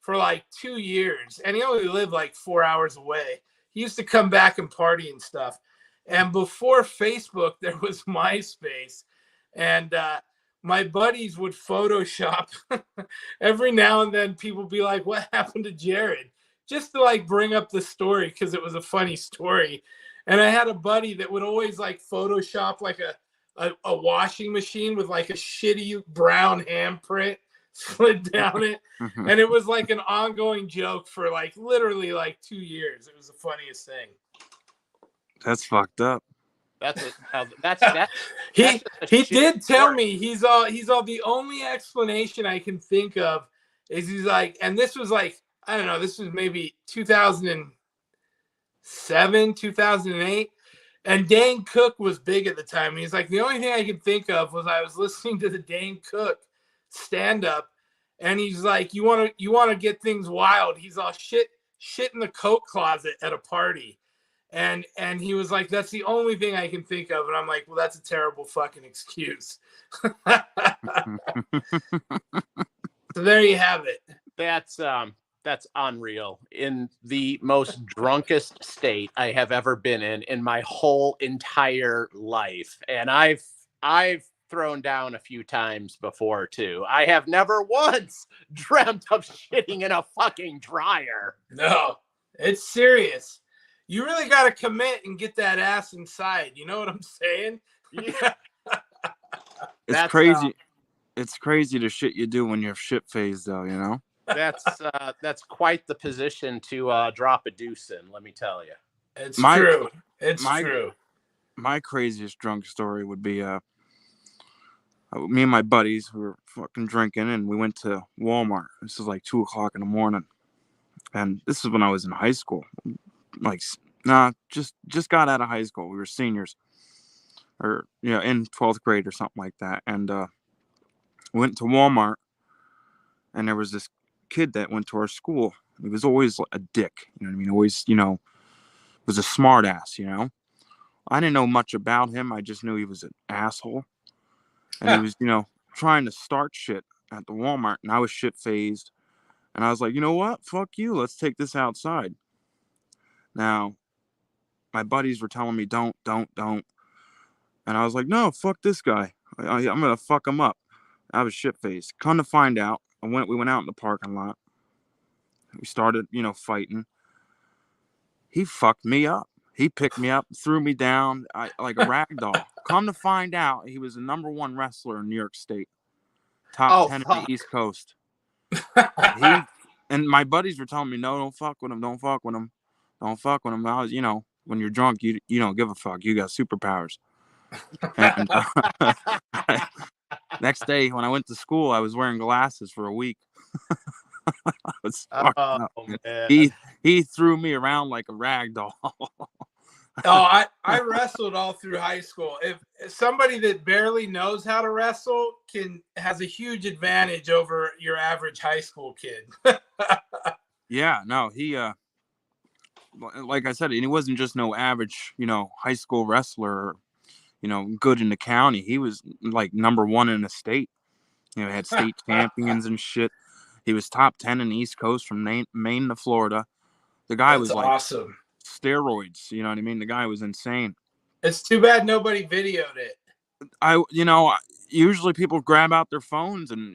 for like 2 years, and he only lived like 4 hours away. He used to come back and party and stuff. And before Facebook, there was MySpace. And my buddies would Photoshop. Every now and then people be like, what happened to Jared? Just to like bring up the story because it was a funny story. And I had a buddy that would always like Photoshop like a washing machine with like a shitty brown handprint slid down it. And it was like an ongoing joke for like literally like 2 years. It was the funniest thing. That's fucked up. He did tell me he's all the only explanation I can think of is he's like, and this was like, I don't know, this was maybe 2007, 2008. And Dane Cook was big at the time. And he's like, the only thing I could think of was I was listening to the Dane Cook stand up, and he's like, you want to get things wild. He's all shit in the coat closet at a party. And he was like, that's the only thing I can think of. And I'm like, well, that's a terrible fucking excuse. So there you have it. That's unreal. In the most drunkest state I have ever been in my whole entire life. And I've thrown down a few times before too. I have never once dreamt of shitting in a fucking dryer. No, it's serious. You really got to commit and get that ass inside. You know what I'm saying? Yeah. It's crazy. It's crazy the shit you do when you're shit phased, though. You know. That's quite the position to drop a deuce in. Let me tell you. It's true. It's true. my craziest drunk story would be me and my buddies, we were fucking drinking, and we went to Walmart. This is like 2 o'clock in the morning, and this is when I was in high school. Like, nah, just got out of high school. We were seniors, or in 12th grade or something like that. And we went to Walmart, and there was this kid that went to our school. He was always a dick. You know what I mean? Always, was a smart ass. I didn't know much about him. I just knew he was an asshole. And he was, trying to start shit at the Walmart. And I was shit phased. And I was like, you know what? Fuck you. Let's take this outside. Now, my buddies were telling me, don't. And I was like, no, fuck this guy. I'm going to fuck him up. I was shit faced. Come to find out, we went out in the parking lot. We started, fighting. He fucked me up. He picked me up, threw me down like a rag doll. Come to find out, he was the #1 wrestler in New York State. Top 10 in the East Coast. And my buddies were telling me, no, don't fuck with him. Don't fuck with him. Don't fuck with him. I was, when you're drunk, you don't give a fuck. You got superpowers. And next day, when I went to school, I was wearing glasses for a week. I was fucked up. Man. He threw me around like a rag doll. I wrestled all through high school. If somebody that barely knows how to wrestle has a huge advantage over your average high school kid. Yeah, no, he like I said, he wasn't just no average, high school wrestler, good in the county. He was like #1 in the state. Had state champions and shit. He was top 10 in the East Coast from Maine to Florida. The guy was like awesome. Steroids, you know what I mean? The guy was insane. It's too bad nobody videoed it. Usually people grab out their phones and,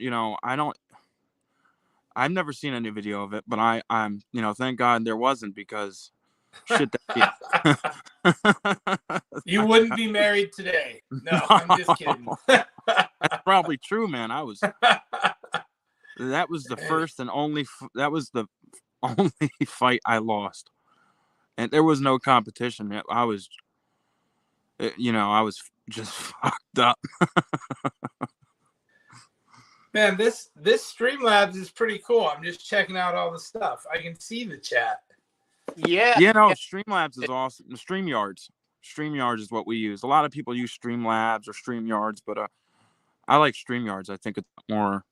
I've never seen any video of it, but I'm, thank God there wasn't, because shit. You wouldn't be married today. No, I'm just kidding. That's probably true, man. That was the first and only, that was the only fight I lost. And there was no competition. I was just fucked up. Man, this Streamlabs is pretty cool. I'm just checking out all the stuff. I can see the chat. Yeah. Streamlabs is awesome. StreamYards is what we use. A lot of people use Streamlabs or StreamYards, but I like StreamYards. I think it's more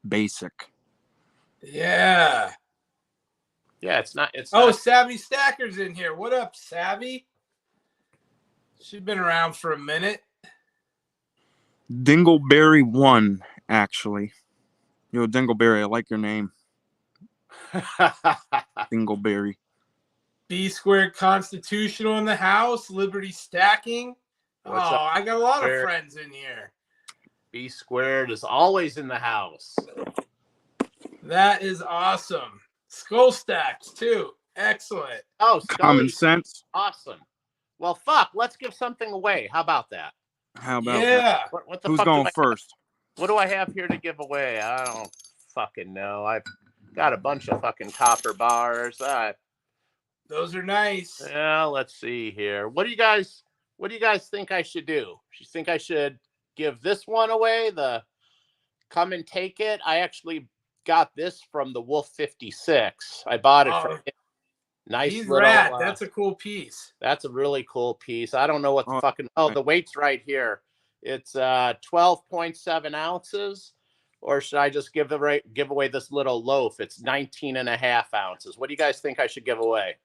basic. Yeah. Yeah, it's not. Savvy Stacker's in here. What up, Savvy? She's been around for a minute. Dingleberry 1, actually. Dingleberry, I like your name. Dingleberry. B Squared Constitutional in the house. Liberty Stacking. What's up, I got a lot of friends in here. B Squared is always in the house. That is awesome. Skull Stacks, too. Excellent. Oh, common sense. Awesome. Well, fuck. Let's give something away. How about that? How about that? What the Who's fuck going first? What do I have here to give away? I don't fucking know. I've got a bunch of fucking copper bars. Those are nice. Yeah, let's see here. What do you guys think I should do? You think I should give this one away? The come and take it? I actually got this from the Wolf 56. I bought it from him. Nice. He's rad. That's a cool piece. That's a really cool piece. I don't know what the fucking the weight's right here. It's 12.7 ounces. Or should I just give away this little loaf? It's 19.5 ounces. What do you guys think I should give away?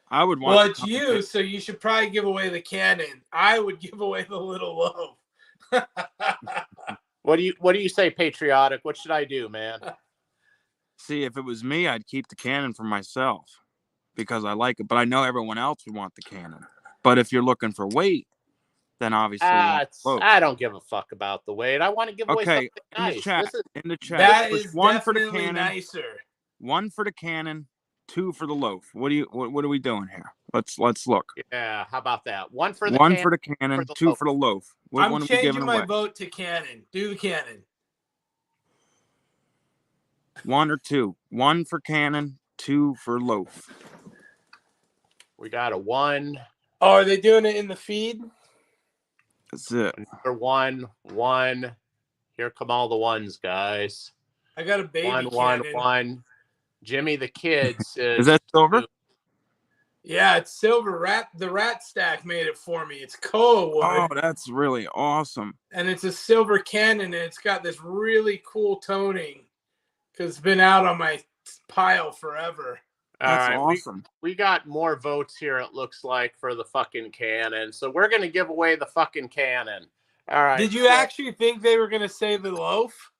I would want. Well, it's you, so you should probably give away the cannon. I would give away the little loaf. What do you say, Patriotic? What should I do, man? See, if it was me, I'd keep the cannon for myself because I like it. But I know everyone else would want the cannon. But if you're looking for weight, then obviously I don't give a fuck about the weight. I want to give away something nice. In the chat, that is one for the cannon, nicer. 1 for the cannon, 2 for the loaf. What are we doing here? Let's look. Yeah, how about that? 1 for the cannon, 2 for the loaf. I'm changing my vote to cannon. Do the cannon. 1 or 2. 1 for cannon, 2 for loaf. We got a 1, Oh, are they doing it in the feed? That's it. Number one. Here come all the ones, guys. I got a baby One. cannon. Jimmy the Kid says, Is that silver? Yeah, it's silver. The rat stack made it for me. It's koa wood. Oh, that's really awesome. And it's a silver cannon, and it's got this really cool toning because it's been out on my pile forever. That's awesome. We got more votes here, it looks like, for the fucking cannon. So we're going to give away the fucking cannon. All right. Did you actually think they were going to say the loaf?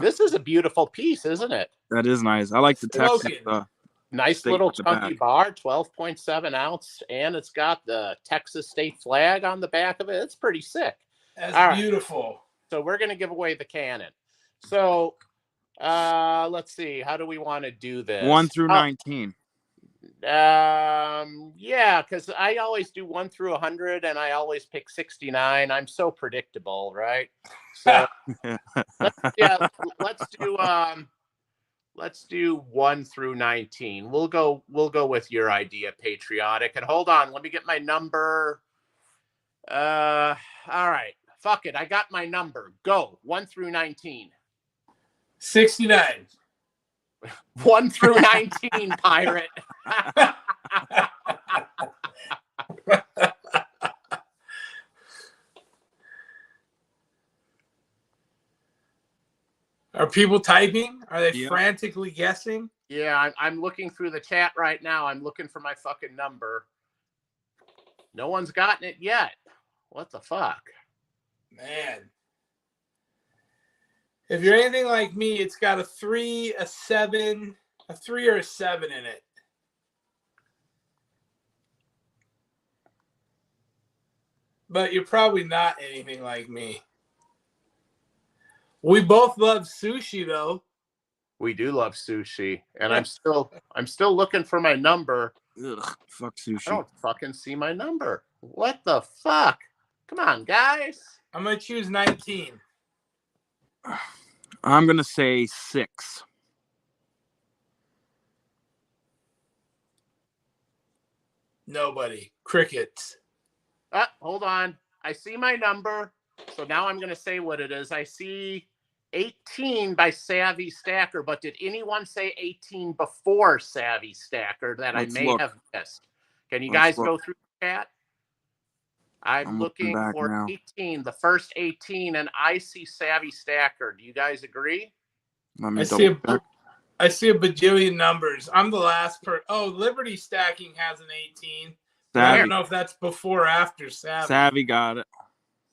This is a beautiful piece, isn't it? That is nice. I like the Texas. Nice little chunky bar, 12.7 ounce, and it's got the Texas state flag on the back of it. It's pretty sick. That's beautiful. So we're going to give away the cannon. So let's see. How do we want to do this? 1 through 19. Yeah, because I always do 1 through 100, and I always pick 69. I'm so predictable, right? So let's do 1 through 19. We'll go with your idea, Patriotic. And hold on, let me get my number. All right. Fuck it. I got my number. Go. 1 through 19. 69. 1 through 19, pirate. Are people typing? Are they frantically guessing? Yeah, I'm looking through the chat right now. I'm looking for my fucking number. No one's gotten it yet. What the fuck? Man. If you're anything like me, it's got a 3, a 7, a 3 or a 7 in it. But you're probably not anything like me. We both love sushi, though. We do love sushi, and I'm still looking for my number. Ugh, fuck sushi. I don't fucking see my number. What the fuck? Come on, guys. I'm gonna choose 19. I'm gonna say 6. Nobody. Crickets. Hold on. I see my number, so now I'm gonna say what it is. I see 18 by Savvy Stacker, but did anyone say 18 before Savvy Stacker that I may have missed? Can you guys go through the chat? I'm looking for now. 18, the first 18, and I see Savvy Stacker. Do you guys agree? I see a bajillion numbers. I'm the last per. Oh, Liberty Stacking has an 18. I don't know if that's before or after Savvy. Savvy got it.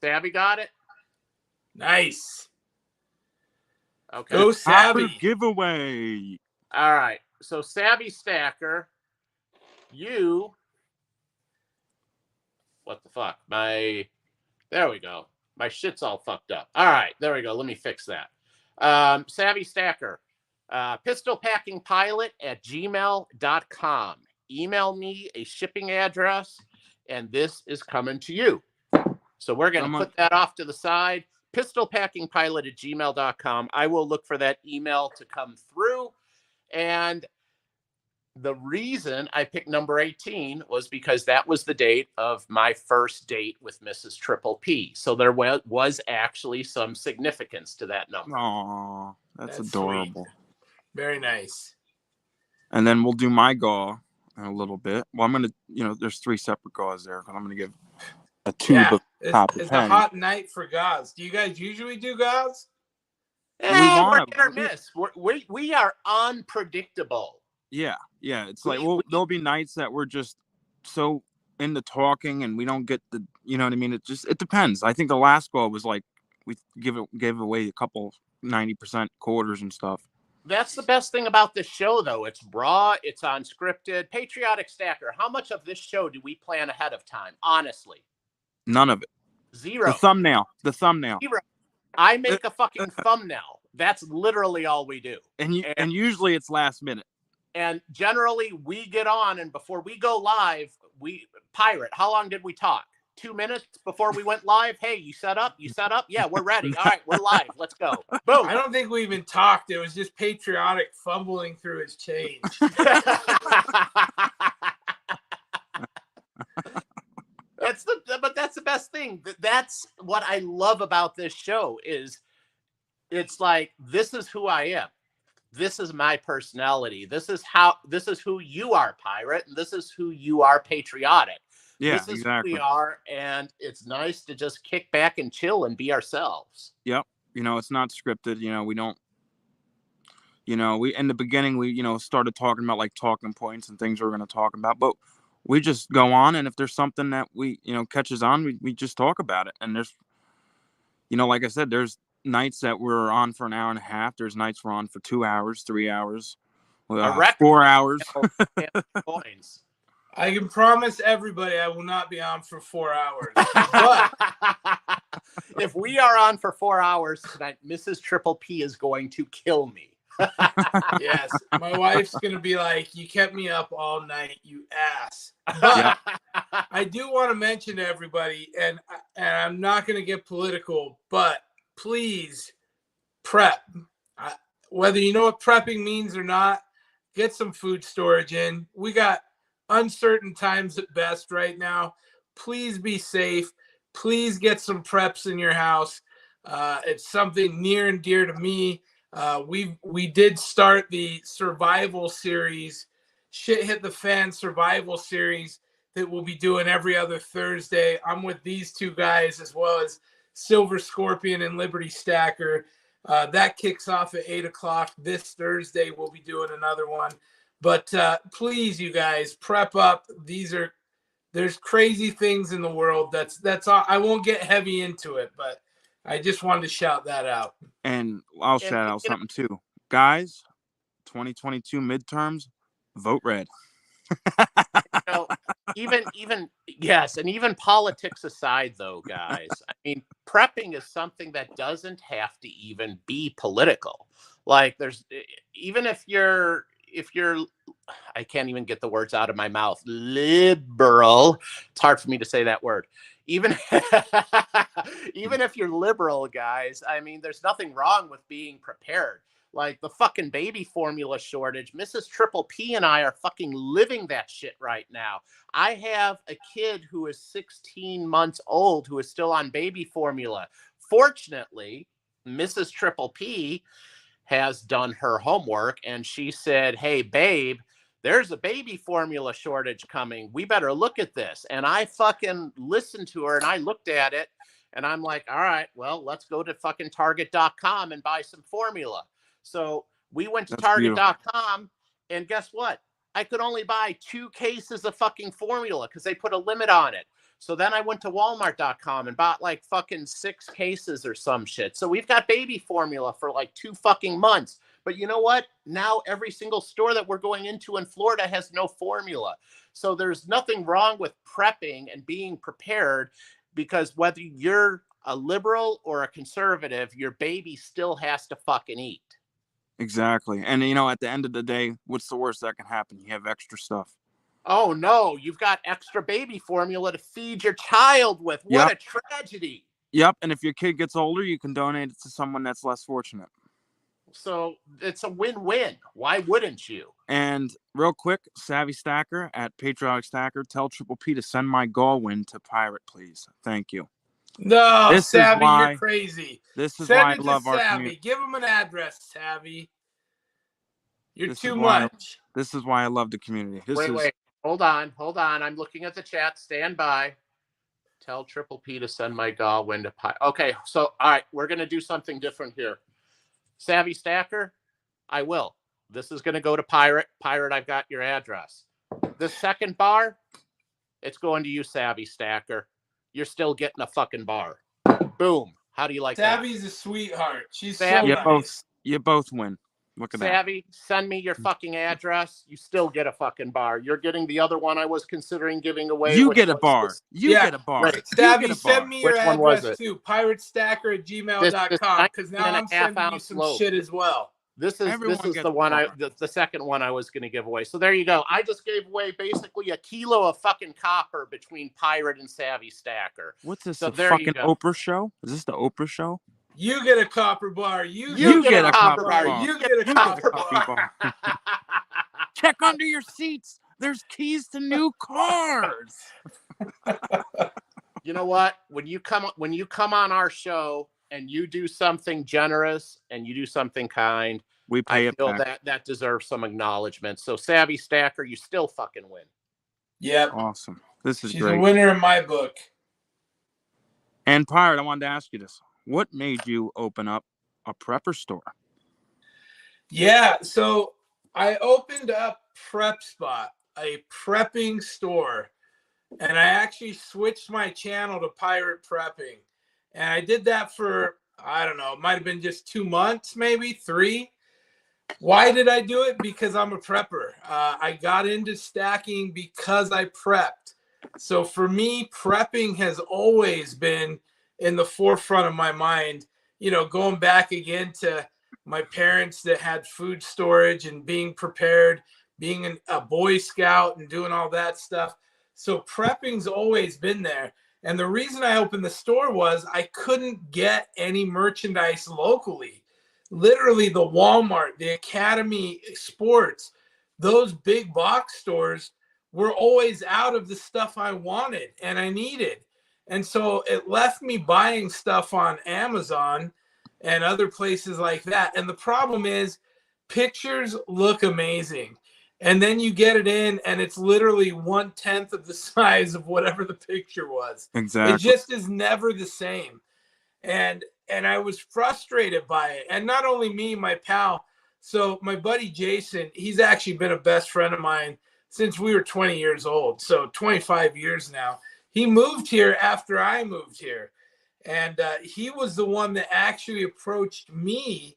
Savvy got it? Nice. Okay. Go Savvy. Giveaway. All right. So Savvy Stacker, you. What the fuck? There we go. My shit's all fucked up. All right. There we go. Let me fix that. Savvy Stacker, pistolpackingpilot@gmail.com. Email me a shipping address, and this is coming to you. So we're going to put that off to the side. Pistolpackingpilot@gmail.com. I will look for that email to come through. And the reason I picked number 18 was because that was the date of my first date with Mrs. Triple P. So there was actually some significance to that number. Aw, that's adorable. Sweet. Very nice. And then we'll do my gaw in a little bit. Well, I'm going to, there's 3 separate gaws there. I'm going to give a tube of top of 10. It's a hot night for gauze. Do you guys usually do gauze? We're hit or miss. We are unpredictable. Yeah. It's like, there'll be nights that we're just so into talking and we don't get the, you know what I mean? It depends. I think the last goal was like, we gave away a couple 90% quarters and stuff. That's the best thing about this show, though. It's raw. It's unscripted. Patriotic Stacker, how much of this show do we plan ahead of time? Honestly. None of it. 0. The thumbnail. 0. I make a fucking thumbnail. That's literally all we do. And usually it's last minute. And generally we get on, and before we go live, Pirate, how long did we talk? 2 minutes before we went live? Hey, you set up? Yeah, we're ready. All right, we're live. Let's go. Boom. I don't think we even talked. It was just Patriotic fumbling through his change. thing. That's what I love about this show is it's like, this is who I am. This is my personality. This is who you are, Pirate, and this is who you are, Patriotic. Yeah, this is exactly. who we are, and it's nice to just kick back and chill and be ourselves. Yep. It's not scripted. We don't. We in the beginning we started talking about like talking points and things we're going to talk about, but we just go on, and if there's something that we catches on, we just talk about it. And there's like I said, there's nights that we're on for an hour and a half. There's nights we're on for 2 hours, 3 hours, 4 hours. Coins. I can promise everybody I will not be on for 4 hours. But if we are on for 4 hours tonight, Mrs. Triple P is going to kill me. Yes, my wife's going to be like, you kept me up all night, you ass. But I do want to mention to everybody, and I'm not going to get political, but please prep. Whether you know what prepping means or not, get some food storage in. We got uncertain times at best right now. Please be safe. Please get some preps in your house. It's something near and dear to me. We did start the survival series, Shit Hit the Fan survival series, that we'll be doing every other Thursday. I'm with these two guys as well as Silver Scorpion and Liberty Stacker. That kicks off at 8 o'clock this Thursday. We'll be doing another one. But please, you guys, prep up. There's crazy things in the world. That's all. I won't get heavy into it, but I just wanted to shout that out. And I'll shout out something too. Guys, 2022 midterms, vote red. Even yes, and even politics aside though, guys, I mean, prepping is something that doesn't have to even be political. Like there's, even if you're I can't even get the words out of my mouth, liberal, it's hard for me to say that word. Even if you're liberal, guys, I mean, there's nothing wrong with being prepared. Like the fucking baby formula shortage, Mrs. Triple P and I are fucking living that shit right now. I have a kid who is 16 months old who is still on baby formula. Fortunately, Mrs. Triple P has done her homework, and she said, hey, babe, there's a baby formula shortage coming. We better look at this. And I fucking listened to her, and I looked at it, and I'm like, all right, well, let's go to fucking Target.com and buy some formula. So we went to Target.com, and guess what? I could only buy 2 cases of fucking formula because they put a limit on it. So then I went to Walmart.com and bought like fucking 6 cases or some shit. So we've got baby formula for like 2 fucking months. But you know what? Now every single store that we're going into in Florida has no formula. So there's nothing wrong with prepping and being prepared, because whether you're a liberal or a conservative, your baby still has to fucking eat. Exactly. And at the end of the day, what's the worst that can happen? You have extra stuff. Oh no, you've got extra baby formula to feed your child with. What a tragedy. Yep. And if your kid gets older, you can donate it to someone that's less fortunate. So it's a win-win. Why wouldn't you? And real quick, Savvy Stacker at Patriotic Stacker, tell Triple P to send my Galwin to Pirate, please. Thank you. No, Savvy, you're crazy. This is why I love our community. Give him an address, Savvy. You're too much. This is why I love the community. Wait. Hold on. I'm looking at the chat. Stand by. Tell Triple P to send my Galwin to Pirate. Okay, so all right, we're gonna do something different here. Savvy Stacker, I will. This is gonna go to Pirate. Pirate, I've got your address. The second bar, it's going to you, Savvy Stacker. You're still getting a fucking bar. Boom. How do you like that? Savvy's a sweetheart. She's Savvy, so nice. You both win. Look at Savvy, send me your fucking address. You still get a fucking bar. You're getting the other one I was considering giving away. You get a bar. You get a bar. Right. Savvy, send me your address too. piratestacker@gmail.com, because now I'm sending you some shit as well. This is the one the second one I was going to give away. So there you go. I just gave away basically a kilo of fucking copper between Pirate and Savvy Stacker. What's this? So the fucking Oprah show? Is this the Oprah show? You get a copper bar. You get a copper bar. You get a copper bar. Check under your seats. There's keys to new cars. You know what? When you come on our show and you do something generous and you do something kind, We I pay it feel back. that deserves some acknowledgement. So Savvy Stacker, you still fucking win. Yep. Awesome. This is She's great. a winner in my book. And Pirate, I wanted to ask you this. What made you open up a prepper store? Yeah, so I opened up Prep Spot, a prepping store, and I actually switched my channel to Pirate Prepping. And I did that for, I don't know, it might have been just 2 months, maybe 3. Why did I do it? Because I'm a prepper. I got into stacking because I prepped. So for me, prepping has always been in the forefront of my mind. You know, going back again to my parents that had food storage and being prepared, being a Boy Scout and doing all that stuff. So prepping's always been there. And the reason I opened the store was I couldn't get any merchandise locally. Literally the Walmart, the Academy Sports, those big box stores were always out of the stuff I wanted and I needed. And so it left me buying stuff on Amazon and other places like that. And the problem is pictures look amazing. And then you get it in and it's literally 1/10 of the size of whatever the picture was. It Exactly. just is never the same. And I was frustrated by it. And not only me, my pal. So my buddy Jason, he's actually been a best friend of mine since we were 20 years old. So 25 years now. He moved here after I moved here. And he was the one that actually approached me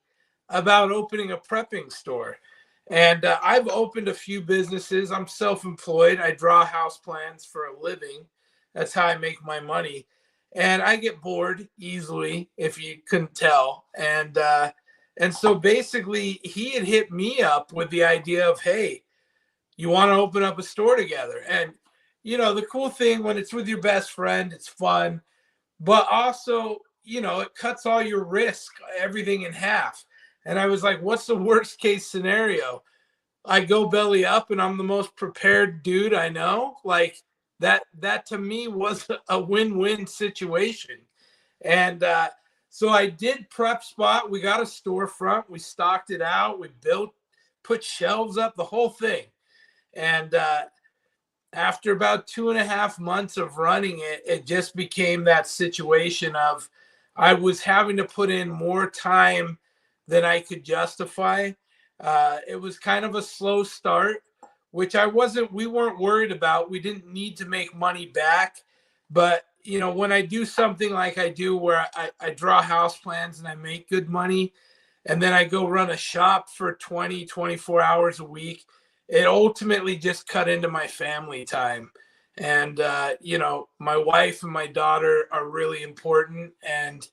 about opening a prepping store. And I've opened a few businesses. I'm self-employed. I draw house plans for a living. That's how I make my money. And I get bored easily, if you couldn't tell. And so basically, he had hit me up with the idea of, hey, you want to open up a store together? And you know, the cool thing when it's with your best friend, it's fun, but also, you know, it cuts all your risk, everything in half. And I was like, what's the worst case scenario? I go belly up and I'm the most prepared dude I know. Like that to me was a win-win situation. And so I did Prep Spot. We got a storefront. We stocked it out. We built, put shelves up, the whole thing. And after about 2.5 months of running it, it just became that situation of I was having to put in more time than I could justify. It was kind of a slow start, which we weren't worried about. We didn't need to make money back. But, you know, when I do something like I do where I draw house plans and I make good money, and then I go run a shop for 20, 24 hours a week, it ultimately just cut into my family time. And, you know, my wife and my daughter are really important. And,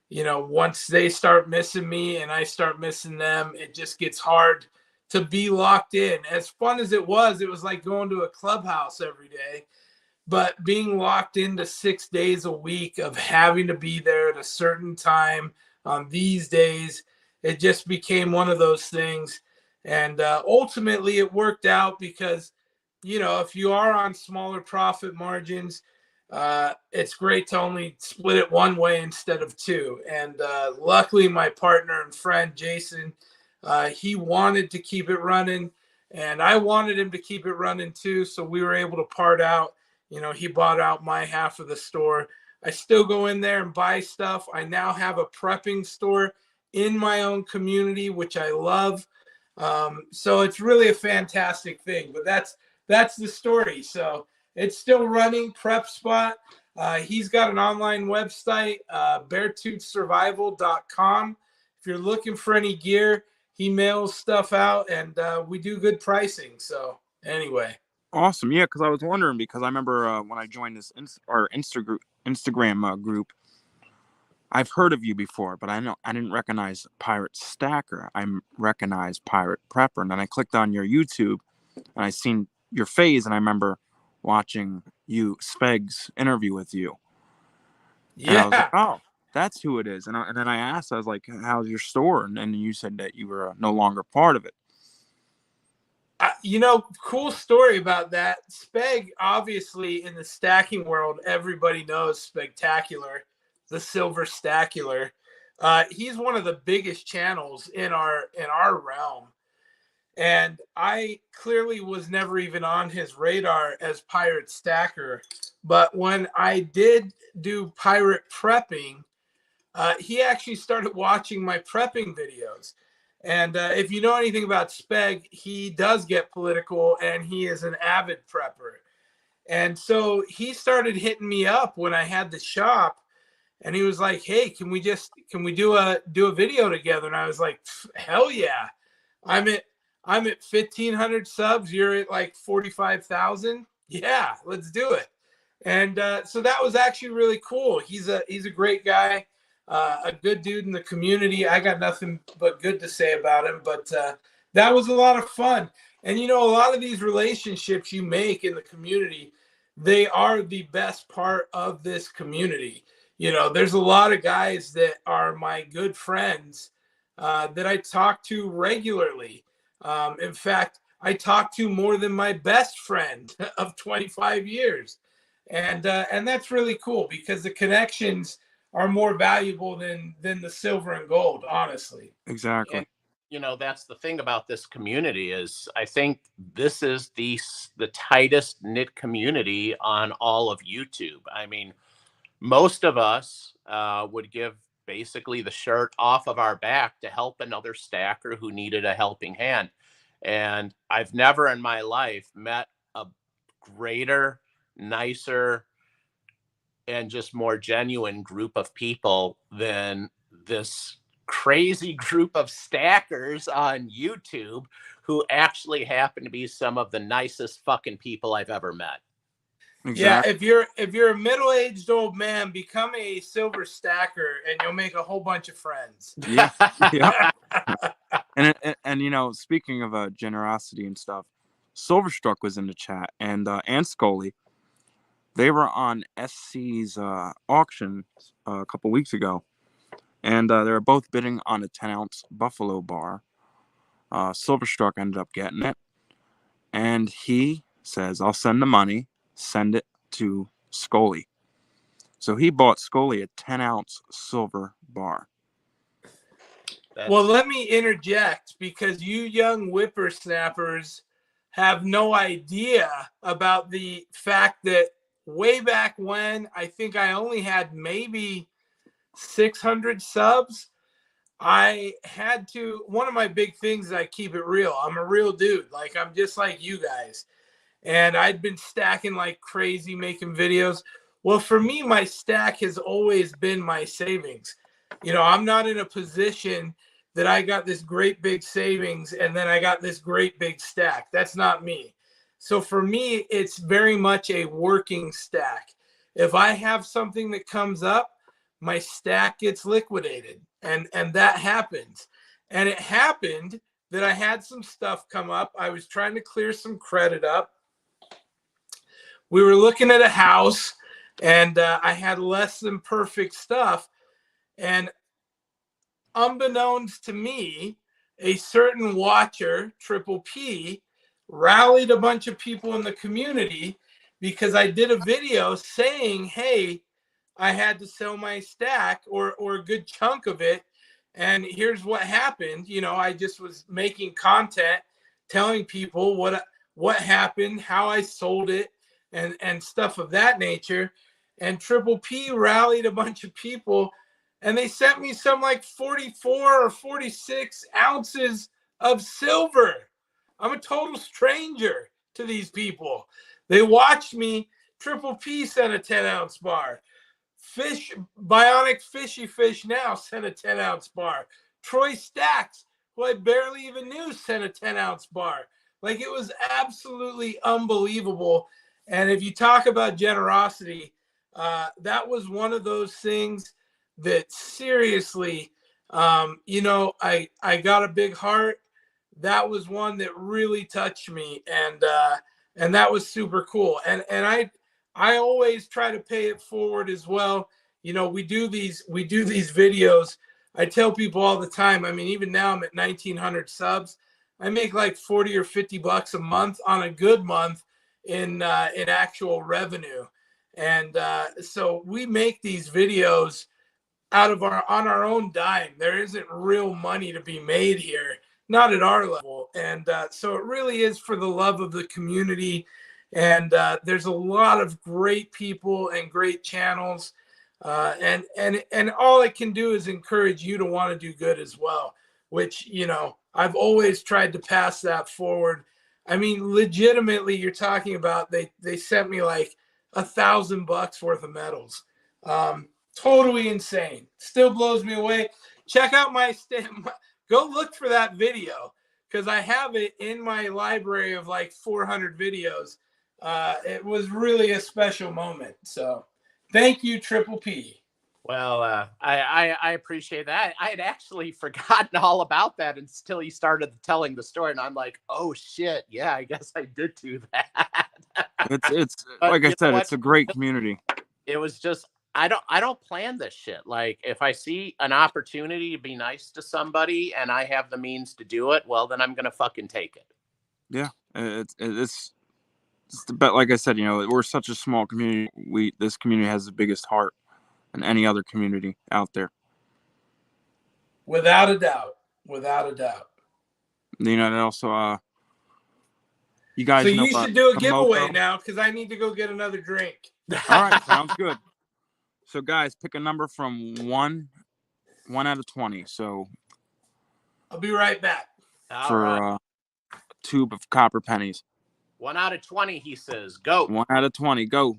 you know, once they start missing me and I start missing them, it just gets hard to be locked in. As fun as it was like going to a clubhouse every day. But being locked into 6 days a week of having to be there at a certain time on these days, it just became one of those things. And ultimately, it worked out because, you know, if you are on smaller profit margins, it's great to only split it one way instead of two. And luckily, my partner and friend, Jason, he wanted to keep it running. And I wanted him to keep it running too. So we were able to part out. You know, he bought out my half of the store. I still go in there and buy stuff. I now have a prepping store in my own community, which I love. So it's really a fantastic thing. But that's the story. So it's still running, Prep Spot. He's got an online website, beartoothsurvival.com. If you're looking for any gear, he mails stuff out, and we do good pricing. So anyway. Awesome. Yeah, because I was wondering, because I remember when I joined this Instagram group, I've heard of you before, but I didn't recognize Pirate Stacker. I recognized Pirate Prepper, and then I clicked on your YouTube and I seen your face, and I remember watching Speg's interview with you, and I was like, Yeah. oh, that's who it is. And then I asked, I was like, how's your store? And you said that you were no longer part of it. Cool story about that. Speg, obviously, in the stacking world, everybody knows Spectacular, the Silver Stacular. He's one of the biggest channels in our realm, and I clearly was never even on his radar as Pirate Stacker. But when I did do pirate prepping, he actually started watching my prepping videos. And if you know anything about Speg, he does get political and he is an avid prepper. And so he started hitting me up when I had the shop, and he was like, "Hey, can we do a video together?" And I was like, "Hell yeah. I'm at 1,500 subs, you're at like 45,000. Yeah, let's do it." And so that was actually really cool. He's a great guy, a good dude in the community. I got nothing but good to say about him. But that was a lot of fun. And a lot of these relationships you make in the community, they are the best part of this community. There's a lot of guys that are my good friends that I talk to regularly. In fact, I talk to more than my best friend of 25 years. And that's really cool because the connections are more valuable than the silver and gold, honestly. Exactly. And that's the thing about this community is I think this is the tightest knit community on all of YouTube. I mean, most of us would give basically the shirt off of our back to help another stacker who needed a helping hand. And I've never in my life met a greater, nicer, and just more genuine group of people than this crazy group of stackers on YouTube who actually happen to be some of the nicest fucking people I've ever met. Exactly. Yeah, if you're a middle-aged old man, become a silver stacker and you'll make a whole bunch of friends. Yeah. Yeah. And speaking of generosity and stuff, Silverstruck was in the chat, and Scully, they were on SC's auction a couple weeks ago, and they were both bidding on a 10-ounce Buffalo bar. Silverstruck ended up getting it, and he says, "I'll send the money, send it to Scully." So he bought Scully a 10-ounce silver bar. Well, let me interject because you young whippersnappers have no idea about the fact that way back when, I think I only had maybe 600 subs. I had to, one of my big things is I keep it real. I'm a real dude. Like, I'm just like you guys. And I'd been stacking like crazy, making videos. Well, for me, my stack has always been my savings. I'm not in a position that I got this great big savings and then I got this great big stack. That's not me. So for me, it's very much a working stack. If I have something that comes up, my stack gets liquidated, and that happens. And it happened that I had some stuff come up. I was trying to clear some credit up. We were looking at a house, and I had less than perfect stuff. And unbeknownst to me, a certain watcher, Triple P, rallied a bunch of people in the community because I did a video saying, hey, I had to sell my stack or a good chunk of it. And here's what happened. I just was making content, telling people what happened, how I sold it, and stuff of that nature. And Triple P rallied a bunch of people, and they sent me some like 44 or 46 ounces of silver. I'm a total stranger to these people. They watched me. Triple P sent a 10-ounce bar. Bionic Fishy Fish now sent a 10-ounce bar. Troy Stacks, who I barely even knew, sent a 10-ounce bar. Like, it was absolutely unbelievable. And if you talk about generosity, that was one of those things that seriously, I got a big heart. That was one that really touched me, and that was super cool. And I always try to pay it forward as well. We do these videos. I tell people all the time. I mean, even now I'm at 1,900 subs. I make like 40 or 50 bucks a month on a good month in actual revenue. And so we make these videos on our own dime. There isn't real money to be made here, not at our level. And so it really is for the love of the community. And there's a lot of great people and great channels. And all it can do is encourage you to want to do good as well, which, you know, I've always tried to pass that forward. I mean, legitimately, you're talking about they sent me like $1,000 worth of medals. Totally insane. Still blows me away. Check out go look for that video because I have it in my library of like 400 videos. It was really a special moment. So thank you, Triple P. Well, I appreciate that. I had actually forgotten all about that until you started telling the story, and I'm like, oh shit, yeah, I guess I did do that. It's But like I you know said, what? it's a great community. It was just I don't plan this shit. Like if I see an opportunity to be nice to somebody and I have the means to do it, well then I'm gonna fucking take it. Yeah, but like I said, you know, we're such a small community. This community has the biggest heart than any other community out there. Without a doubt. Without a doubt. You know, and also, you guys So know you should do a the giveaway Moco? now because I need to go get another drink. All right, sounds good. So guys, pick a number from 1 out of 20. So I'll be right back. All for right. a tube of copper pennies. 1 out of 20, he says. Go. 1 out of 20, go.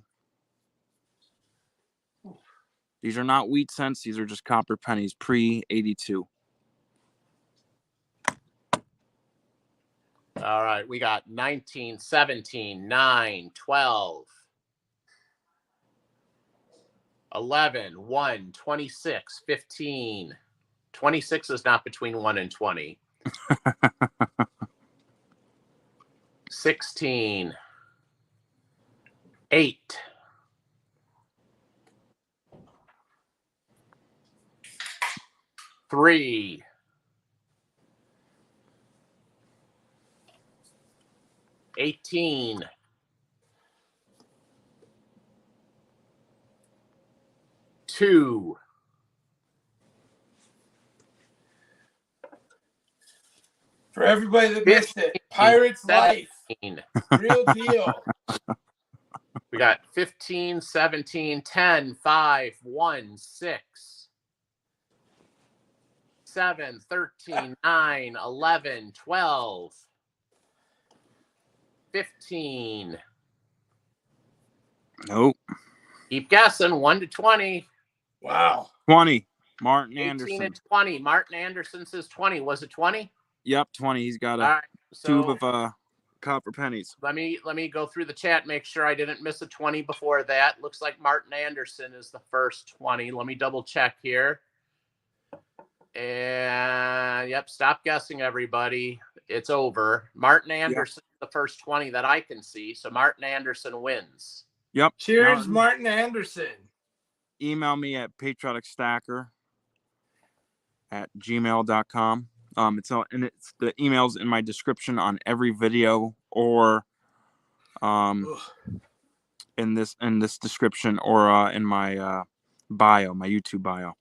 These are not wheat cents. These are just copper pennies pre-82. All right, we got 19, 17, 9, 12, 11, 1, 26, 15. 26 is not between 1 and 20. 16, 8, 3, 18, 2, For everybody that missed it, Pirate's Life. 17. Real deal. We got 15, 17, 10, 5, 1, 6, 7, 13, 9, 11, 12, 15. Nope. Keep guessing. 1 to 20. Wow. 20. Martin 18 Anderson. and 20. Martin Anderson says 20. Was it 20? Yep, 20. He's got a All right. So tube of copper pennies. let me go through the chat, make sure I didn't miss a 20 before that. Looks like Martin Anderson is the first 20. Let me double check here. And yep, stop guessing, everybody. It's over. Martin Anderson is the first 20 that I can see. So Martin Anderson wins. Yep. Cheers, Martin Anderson. Email me at patrioticstacker@gmail.com. It's the emails in my description on every video, or in this description, or in my bio, my YouTube bio.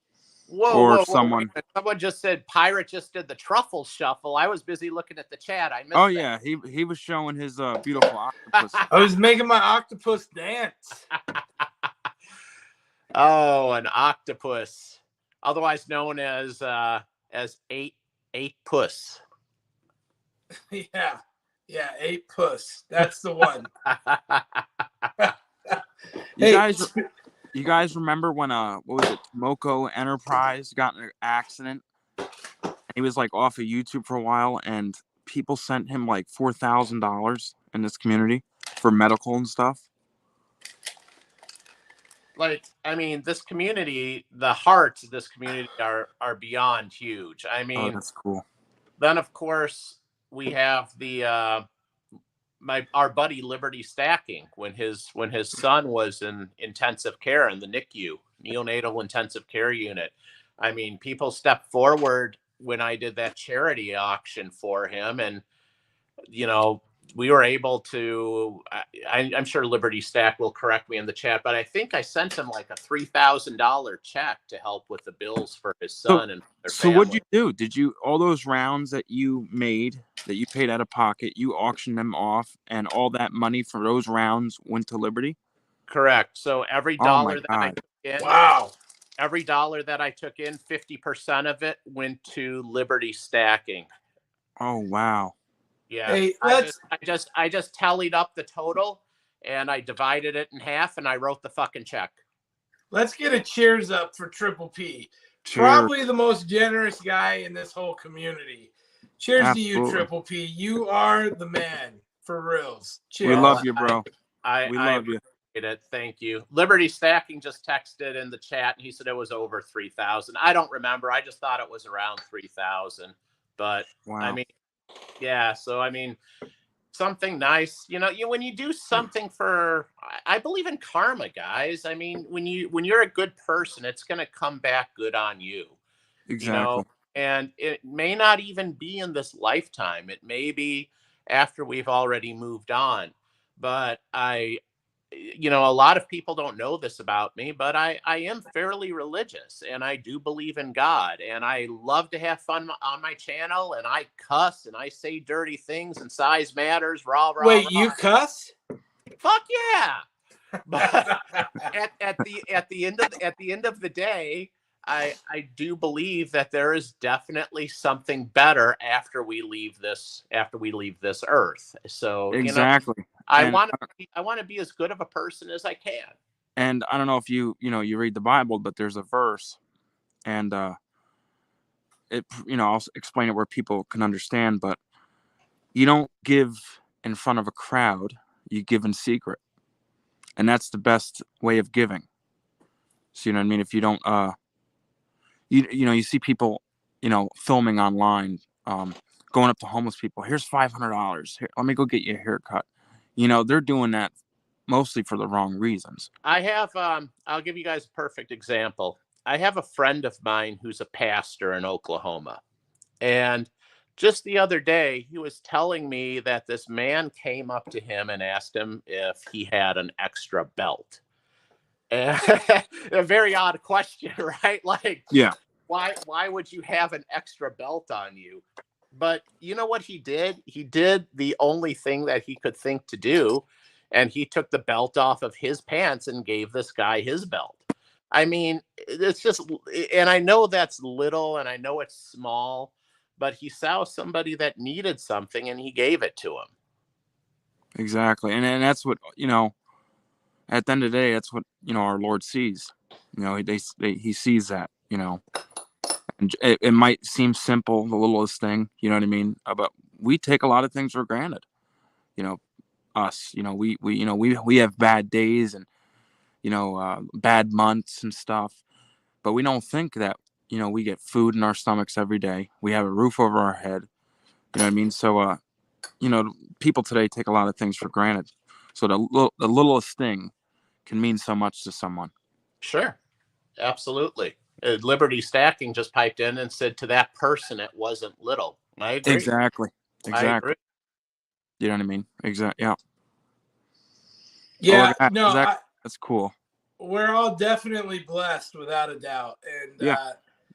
Whoa, someone just said Pirate just did the truffle shuffle. I was busy looking at the chat. I missed Oh that. yeah, he was showing his beautiful octopus. I was making my octopus dance. Oh, an octopus, otherwise known as eight puss. Yeah, 8 puss. That's the one. You guys remember when what was it, Moco Enterprise got in an accident? He was like off of YouTube for a while, and people sent him like $4,000 in this community for medical and stuff. Like, I mean, this community, the hearts of this community are beyond huge. I mean, that's cool. Then of course we have the our buddy Liberty Stacking, when his son was in intensive care in the NICU, neonatal intensive care unit. I mean, people stepped forward when I did that charity auction for him. And, you know, we were able to, I'm sure Liberty Stack will correct me in the chat, but I think I sent him like a $3,000 check to help with the bills for his son and their So family. what'd you do? Did you, all those rounds that you made, that you paid out of pocket, you auctioned them off, and all that money for those rounds went to Liberty? Correct. So every Oh my dollar that I God. took in, Wow. every dollar that I took in, 50% of it went to Liberty Stacking. Oh, wow. Yeah. Hey, I just tallied up the total and I divided it in half and I wrote the fucking check. let's get a cheers up for Triple P. Cheers. Probably the most generous guy in this whole community. Cheers to you, Absolutely. Triple P. You are the man for reals. Cheers. We love you, bro. I We love you. appreciate it. Thank you. Liberty Stacking just texted in the chat and he said it was over 3,000. I don't remember. I just thought it was around 3,000. But Wow. I mean, yeah. So I mean, something nice. You know, when you do something for, I believe in karma, guys. I mean, when you're a good person, it's going to come back good on you. Exactly. You know, and it may not even be in this lifetime. It may be after we've already moved on. But you know, a lot of people don't know this about me, but I am fairly religious and I do believe in God and I love to have fun on my channel and I cuss and I say dirty things and size matters. Rah, rah, Wait, rah. you cuss? Fuck yeah. But at the end of the day, I do believe that there is definitely something better after we leave this earth. So Exactly. you know, I And want to be as good of a person as I can. And I don't know if you read the Bible, but there's a verse, and it, I'll explain it where people can understand. But you don't give in front of a crowd; you give in secret, and that's the best way of giving. So you know what I mean. If you don't, you see people, filming online, going up to homeless people. Here's $500. Here, let me go get you a haircut. They're doing that mostly for the wrong reasons. I have I'll give you guys a perfect example. I have a friend of mine who's a pastor in Oklahoma. And just the other day, he was telling me that this man came up to him and asked him if he had an extra belt. And a very odd question, right? Like, Yeah. Why would you have an extra belt on you? But you know what he did? He did the only thing that he could think to do, and he took the belt off of his pants and gave this guy his belt. I mean, it's just, and I know that's little and I know it's small, but he saw somebody that needed something and he gave it to him. Exactly. And that's what, at the end of the day, that's what, our Lord sees. He sees that, and it might seem simple, the littlest thing, you know what I mean? But we take a lot of things for granted. Us, we have bad days and, bad months and stuff, but we don't think that, we get food in our stomachs every day. We have a roof over our head. You know what I mean? So, people today take a lot of things for granted. So the littlest thing can mean so much to someone. Sure. Absolutely. Liberty Stacking just piped in and said to that person, it wasn't little. I agree. Exactly. I agree. You know what I mean? Exactly. Yeah. Yeah. That's cool. We're all definitely blessed without a doubt. And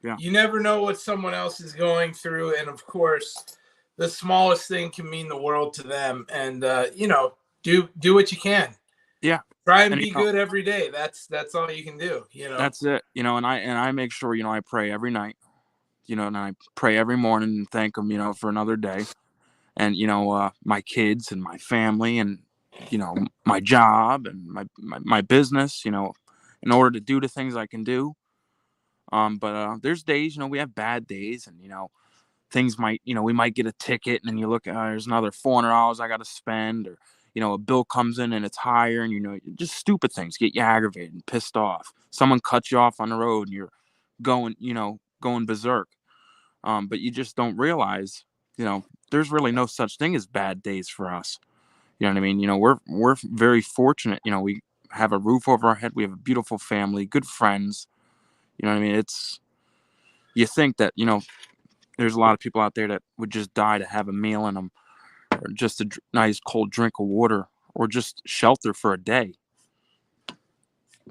Yeah. You never know what someone else is going through. And of course, the smallest thing can mean the world to them. And, do what you can. Yeah. Try and be good every day. That's all you can do. That's it. And I make sure, I pray every night, and I pray every morning and thank them, for another day. And, my kids and my family and, my job and my business, in order to do the things I can do. But there's days, we have bad days and, things might, we might get a ticket and then you look at, there's another $400 I got to spend, or, a bill comes in and it's higher and, just stupid things get you aggravated and pissed off. Someone cuts you off on the road and you're going berserk. But you just don't realize, there's really no such thing as bad days for us. You know what I mean? We're very fortunate. We have a roof over our head. We have a beautiful family, good friends. You know what I mean? You think that, There's a lot of people out there that would just die to have a meal in them, or just a nice cold drink of water, or just shelter for a day.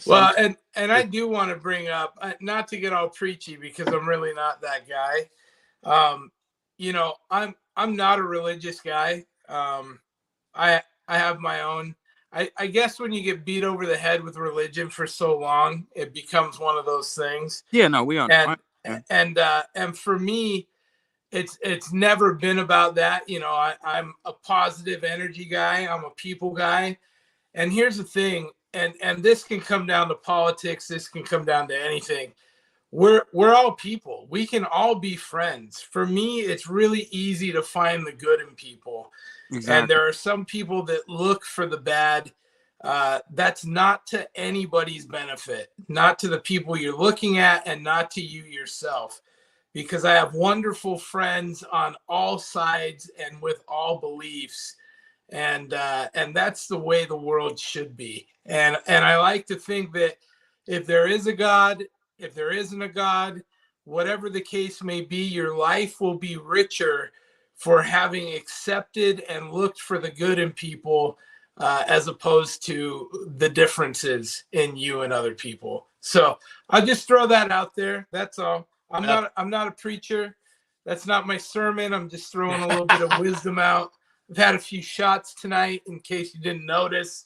Well, and I do want to bring up, not to get all preachy because I'm really not that guy. I'm not a religious guy. I have my own. I guess when you get beat over the head with religion for so long, it becomes one of those things. Yeah, no, we And understand. and for me, it's never been about that. I'm a positive energy guy. I'm a people guy. And here's the thing, and this can come down to politics. This can come down to anything. We're all people. We can all be friends. For me, it's really easy to find the good in people. Exactly. And there are some people that look for the bad. That's not to anybody's benefit, not to the people you're looking at, and not to you yourself. Because I have wonderful friends on all sides and with all beliefs, and that's the way the world should be. And I like to think that if there is a God, if there isn't a God, whatever the case may be, your life will be richer for having accepted and looked for the good in people, as opposed to the differences in you and other people. So I'll just throw that out there. That's all. I'm not a preacher. That's not my sermon. I'm just throwing a little bit of wisdom out. I've had a few shots tonight, in case you didn't notice.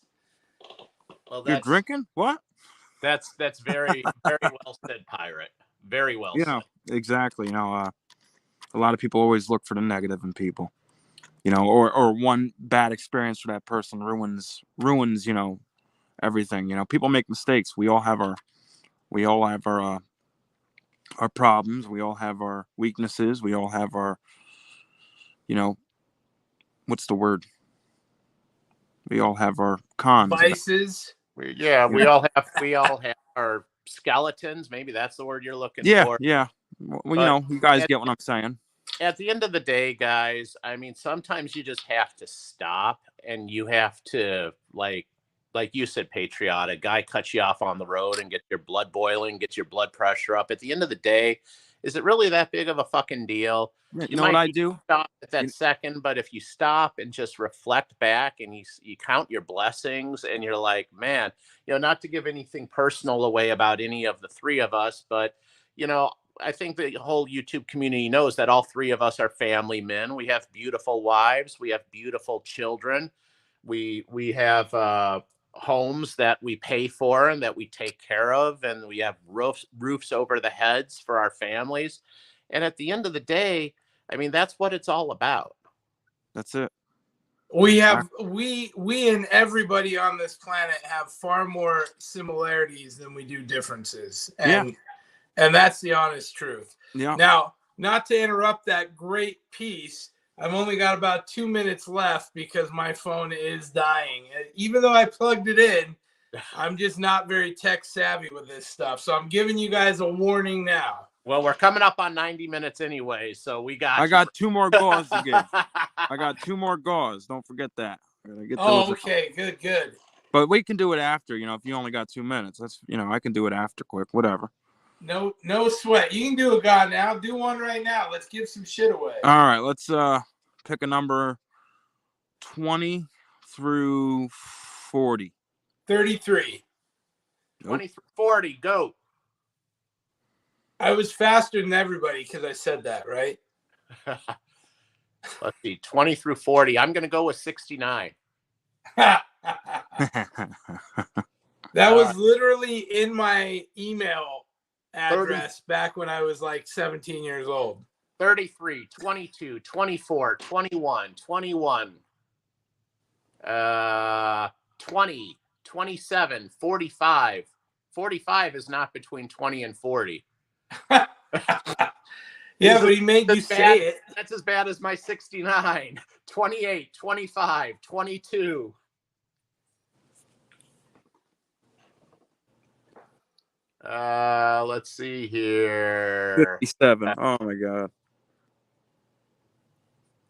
Well, you're drinking? What? That's very, very well said, Pirate. Very well said. Exactly. A lot of people always look for the negative in people. Or one bad experience for that person ruins, everything. People make mistakes. We all have our problems. We all have our weaknesses. We all have our, what's the word? We all have our cons. Vices. We all have our skeletons. Maybe that's the word you're looking for. Yeah. Well, you guys get what I'm saying. At the end of the day, guys, I mean, sometimes you just have to stop, and you have to, like you said, patriotic. Guy cuts you off on the road and get your blood boiling, get your blood pressure up. At the end of the day, is it really that big of a fucking deal? You know what I do? Stop at that second, but if you stop and just reflect back and you count your blessings, and you're like, man, not to give anything personal away about any of the three of us, but I think the whole YouTube community knows that all three of us are family men. We have beautiful wives. We have beautiful children. We have homes that we pay for and that we take care of, and we have roofs over the heads for our families. And at the end of the day, I mean, that's what it's all about. That's it. We and everybody on this planet have far more similarities than we do differences. And that's the honest truth. Yeah. Now, not to interrupt that great piece, I've only got about 2 minutes left because my phone is dying. Even though I plugged it in, I'm just not very tech savvy with this stuff. So I'm giving you guys a warning now. Well, we're coming up on 90 minutes anyway, so I got 2 more gauze to give. I got 2 more gauze. Don't forget that. Okay. Good. But we can do it after, if you only got 2 minutes. That's, I can do it after quick, whatever. No sweat. You can do a god now. Do one right now. Let's give some shit away. All right, let's pick a number 20 through 40. 33. 20 through 40, go. I was faster than everybody because I said that, right? Let's see, 20 through 40. I'm going to go with 69. That was literally in my email address back when I was like 17 years old. 33, 22, 24, 21, 21, 20, 27, 45. 45 is not between 20 and 40. Yeah, but he made you say it. That's as bad as my 69. 28, 25, 22. Let's see here. 57. Oh my God.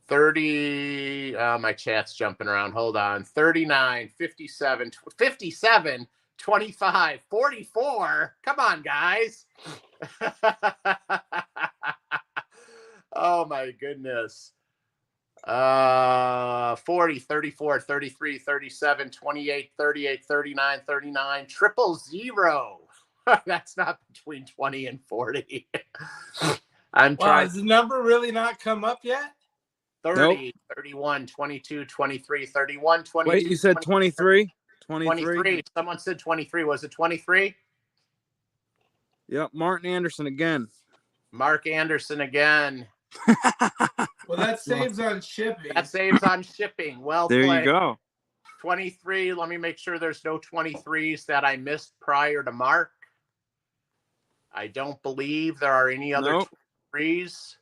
30. My chat's jumping around. Hold on. 39, 57, 57, 25, 44. Come on, guys. Oh my goodness. 40, 34, 33, 37, 28, 38, 39, 39, 000. That's not between 20 and 40. I'm Wow, trying. has the number really not come up yet? 30, Nope. 31, 22, 23, 31, 22. Wait, you said 23? 23. Someone said 23. Was it 23? Yep, Martin Anderson again. Mark Anderson again. Well, that saves on shipping. That saves on shipping. Well There played. you go. 23. Let me make sure there's no 23s that I missed prior to Mark. I don't believe there are any other 23s.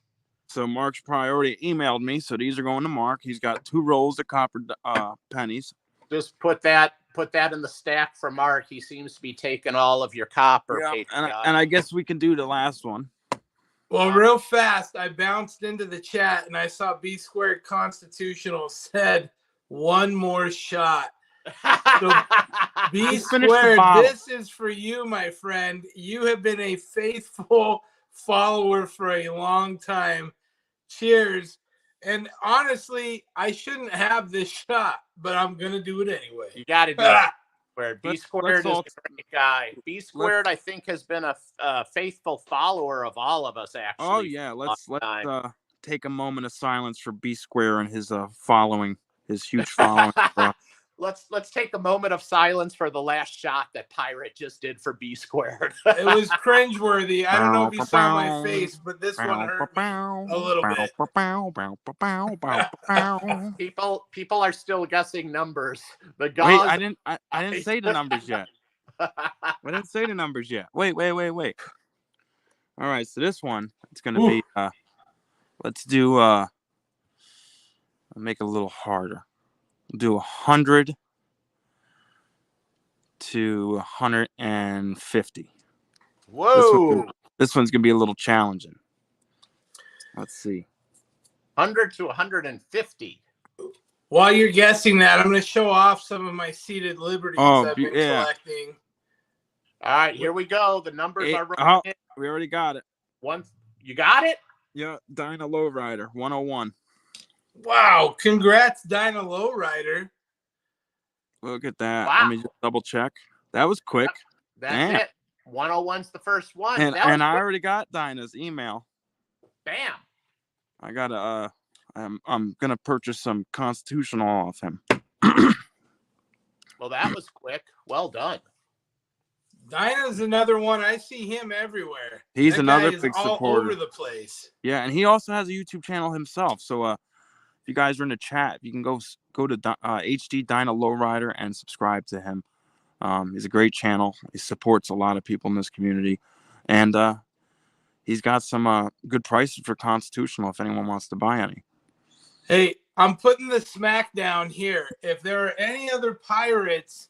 So Mark's priority emailed me, so these are going to Mark. He's got 2 rolls of copper pennies. Just put that in the stack for Mark. He seems to be taking all of your copper. Yeah, and I guess we can do the last one. Well, real fast, I bounced into the chat and I saw B Squared Constitutional said one more shot. So B Squared, this is for you, my friend. You have been a faithful follower for a long time. Cheers. And honestly, I shouldn't have this shot, but I'm going to do it anyway. You got to do it. B Squared is a great guy. B Squared, I think, has been a faithful follower of all of us, actually. Oh, yeah. Let's take a moment of silence for B Square and his following, his huge following. Let's take a moment of silence for the last shot that Pirate just did for B Squared. It was cringeworthy. I don't know if you saw my face, but this one hurt me a little bit. People are still guessing numbers. Wait, I didn't say the numbers yet. I didn't say the numbers yet. Wait. All right, so this one, it's gonna be let's do make it a little harder. We'll do 100 to 150. Whoa! This one's gonna be a little challenging. Let's see. 100 to 150. While you're guessing that, I'm going to show off some of my seated liberties I've been collecting. All right, here we go. The numbers are rolling in. We already got it. You got it? Yeah, Dyna Lowrider 101. Wow, congrats, Dyna Lowrider. Look at that. Wow. Let me just double check. That was quick. That's it. 101's the first one. And I already got Dyna's email. Bam. I gotta I'm gonna purchase some Constitutional off him. Well, that was quick. Well done. Dyna's another one. I see him everywhere. He's another big supporter. All over the place. Yeah, and he also has a YouTube channel himself. So if you guys are in the chat, you can go to HD Dyna Lowrider and subscribe to him. He's a great channel. He supports a lot of people in this community, and he's got some good prices for Constitutional if anyone wants to buy any. Hey, I'm putting the smackdown here. If there are any other pirates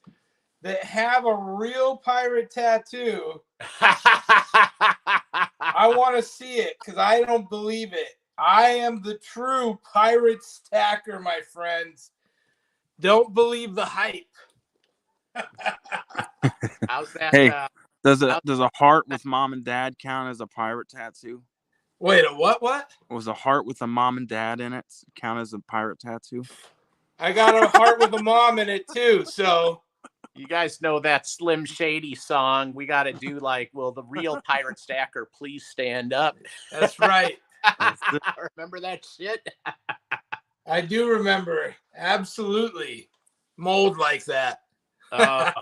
that have a real pirate tattoo, I want to see it because I don't believe it. I am the true pirate stacker, my friends. Don't believe the hype. How's that? Hey, does a heart with mom and dad count as a pirate tattoo? Wait, a what? Was a heart with a mom and dad in it count as a pirate tattoo? I got a heart with a mom in it too, so. You guys know that Slim Shady song. We got to do will the real pirate stacker please stand up? That's right. Remember that shit? I do remember. Absolutely. Mold like that. Oh,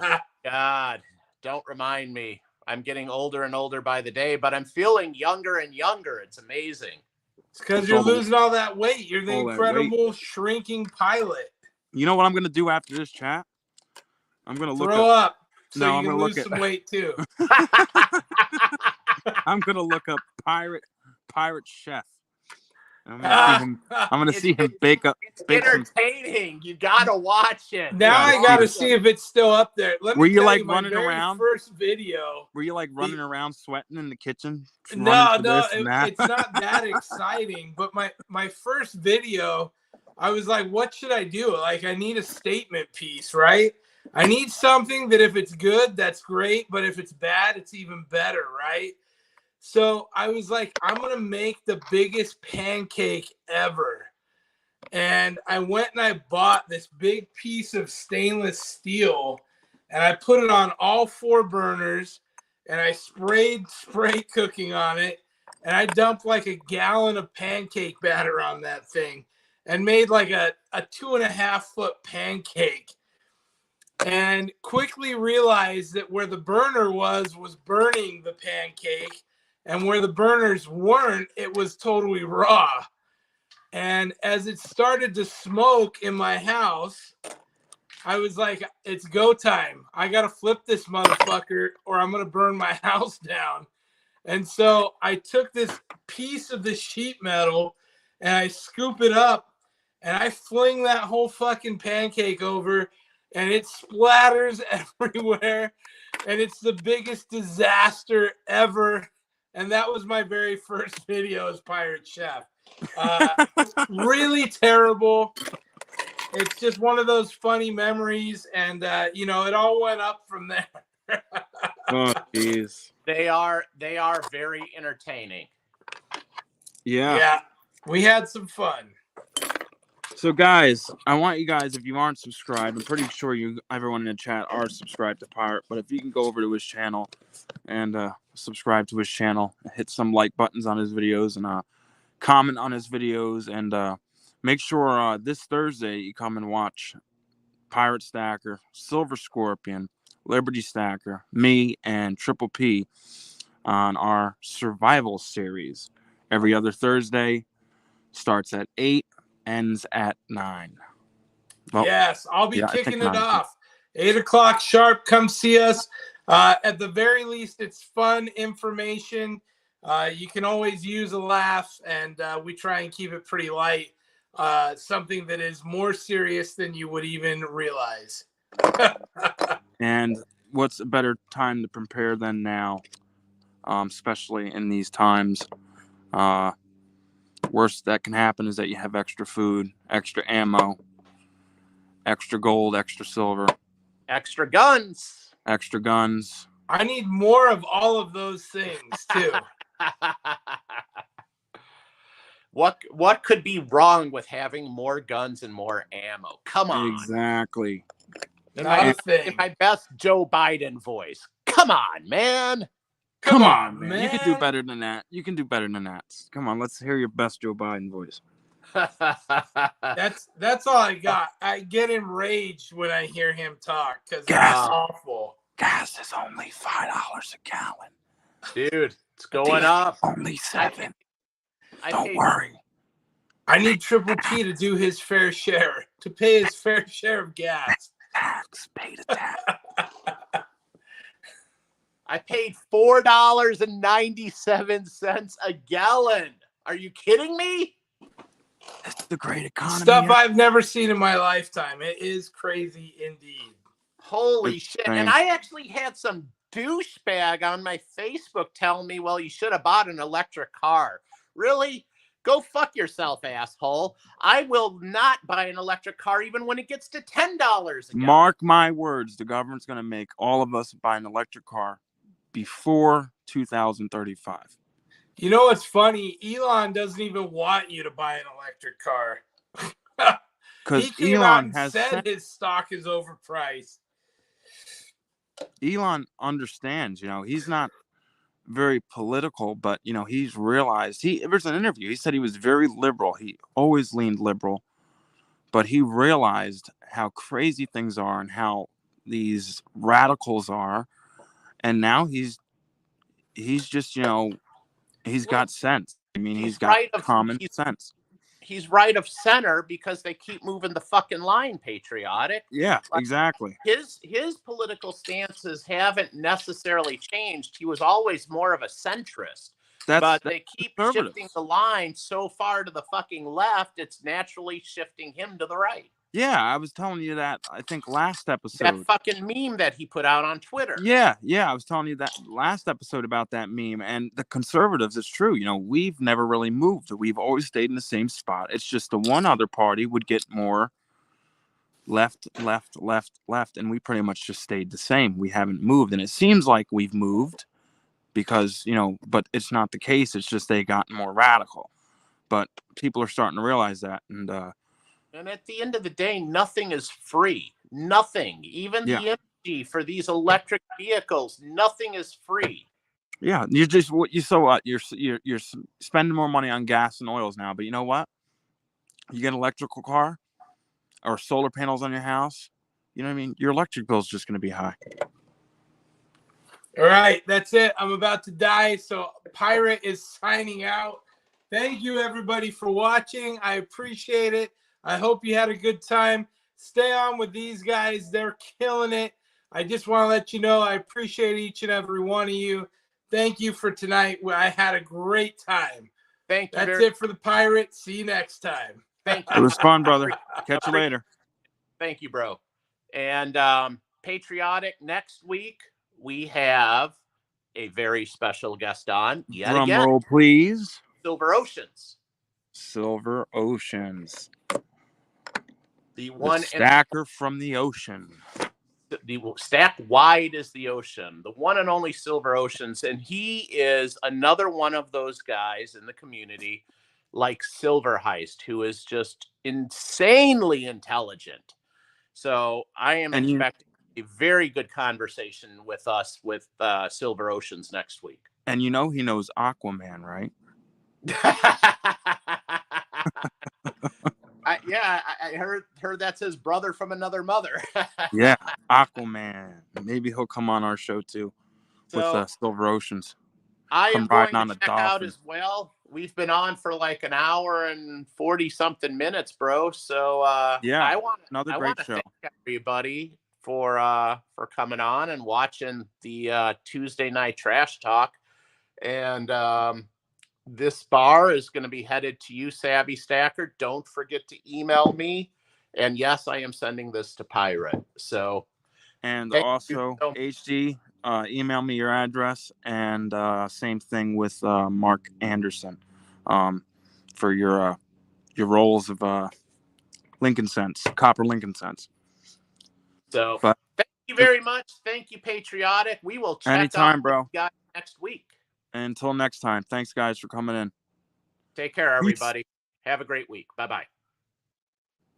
God. Don't remind me. I'm getting older and older by the day, but I'm feeling younger and younger. It's amazing. It's because you're losing all that weight. You're the incredible shrinking pilot. You know what I'm going to do after this chat? I'm going to throw up so no, you can lose some weight too. I'm going to look up pirate chef. I'm going to see him bake up. It's entertaining. You got to watch it. Now I got to see if it's still up there. Were you running around? First video. Were you running around sweating in the kitchen? No, it's not that exciting. But my first video, I was like, what should I do? I need a statement piece, right? I need something that if it's good, that's great. But if it's bad, it's even better, right? So I was like, I'm going to make the biggest pancake ever. And I went and I bought this big piece of stainless steel and I put it on all 4 burners and I sprayed spray cooking on it. And I dumped like a gallon of pancake batter on that thing and made like a 2.5 foot pancake. And quickly realized that where the burner was burning the pancake. And where the burners weren't, it was totally raw. And as it started to smoke in my house, I was like, it's go time. I got to flip this motherfucker or I'm going to burn my house down. And so I took this piece of the sheet metal and I scoop it up and I fling that whole fucking pancake over and it splatters everywhere. And it's the biggest disaster ever. And that was my very first video as Pirate Chef. Really terrible. It's just one of those funny memories. And, you know, it all went up from there. Oh, jeez. They are very entertaining. Yeah. We had some fun. So, guys, I want you guys, if you aren't subscribed, I'm pretty sure everyone in the chat are subscribed to Pirate, but if you can go over to his channel and subscribe to his channel, hit some like buttons on his videos and comment on his videos, and make sure this Thursday you come and watch Pirate Stacker, Silver Scorpion, Liberty Stacker, me, and Triple P on our survival series. Every other Thursday, starts at 8, ends at 9. Well, yes, I'll be yeah, kicking it 9. off. 8 o'clock sharp. Come see us. At the very least, it's fun information. You can always use a laugh, and we try and keep it pretty light. Something that is more serious than you would even realize. And what's a better time to prepare than now, especially in these times? Worst that can happen is that you have extra food, extra ammo, extra gold, extra silver, extra guns. I need more of all of those things too. What could be wrong with having more guns and more ammo? Come on. Exactly. In my best Joe Biden voice. Come on, man. Come on, man. You can do better than that. Come on, let's hear your best Joe Biden voice. That's all I got. I get enraged when I hear him talk because it's awful. Gas is only $5 a gallon. Dude, it's going up. Only 7. Don't worry. I need Triple P to do his fair share, to pay his fair share of gas. Pay the tax. I paid $4.97 a gallon. Are you kidding me? It's the great economy. Stuff I've never seen in my lifetime. It is crazy indeed. Holy shit. And I actually had some douchebag on my Facebook telling me, well, you should have bought an electric car. Really? Go fuck yourself, asshole. I will not buy an electric car even when it gets to $10 a gallon. Mark my words, the government's going to make all of us buy an electric car before 2035. You know what's funny? Elon doesn't even want you to buy an electric car. Because Elon has said his stock is overpriced. Elon understands, he's not very political, but he's realized there's an interview. He said he was very liberal. He always leaned liberal, but he realized how crazy things are and how these radicals are. And now he's just, he's got sense. I mean, he's got common sense. He's right of center because they keep moving the fucking line, patriotic. Yeah, exactly. His political stances haven't necessarily changed. He was always more of a centrist. But they keep shifting the line so far to the fucking left, it's naturally shifting him to the right. Yeah, I was telling you that, I think, last episode. That fucking meme that he put out on Twitter. Yeah, I was telling you that last episode about that meme. And the conservatives, it's true. We've never really moved. We've always stayed in the same spot. It's just the one other party would get more left. And we pretty much just stayed the same. We haven't moved. And it seems like we've moved, because, but it's not the case. It's just they got more radical. But people are starting to realize that. And at the end of the day, nothing is free. Nothing. Even yeah. the energy for these electric vehicles, nothing is free. Yeah, you're spending more money on gas and oils now, but you know what? You get an electrical car or solar panels on your house, you know what I mean? Your electric bill is just going to be high. All right, that's it. I'm about to die, so Pirate is signing out. Thank you, everybody, for watching. I appreciate it. I hope you had a good time. Stay on with these guys. They're killing it. I just want to let you know I appreciate each and every one of you. Thank you for tonight. I had a great time. Thank you. That's it for the Pirate. See you next time. Thank you. It was fun, brother. Catch you later. Thank you, bro. And Patriotic, next week, we have a very special guest on. Drum roll, please. Silver Oceans. Silver Oceans. The one stacker from the ocean. The stacked wide as the ocean. The one and only Silver Oceans. And he is another one of those guys in the community like Silver Heist, who is just insanely intelligent. So I am expecting a very good conversation with us with Silver Oceans next week. And he knows Aquaman, right? I heard that's his brother from another mother. Yeah, Aquaman. Maybe he'll come on our show too with Silver Oceans. I am going to check out as well. We've been on for like an hour and 40-something minutes, bro. So yeah, I want another great show. Thank everybody for coming on and watching the Tuesday night trash talk. And this bar is going to be headed to you, Savvy Stacker. Don't forget to email me. And yes, I am sending this to Pirate. So, and also HD, email me your address, and same thing with Mark Anderson, for your rolls of Lincoln cents, copper Lincoln cents. So, thank you very much. Thank you, Patriotic. We will check anytime, out bro. you guys next week. Until next time, thanks guys for coming in. Take care, everybody. Have a great week. Bye-bye.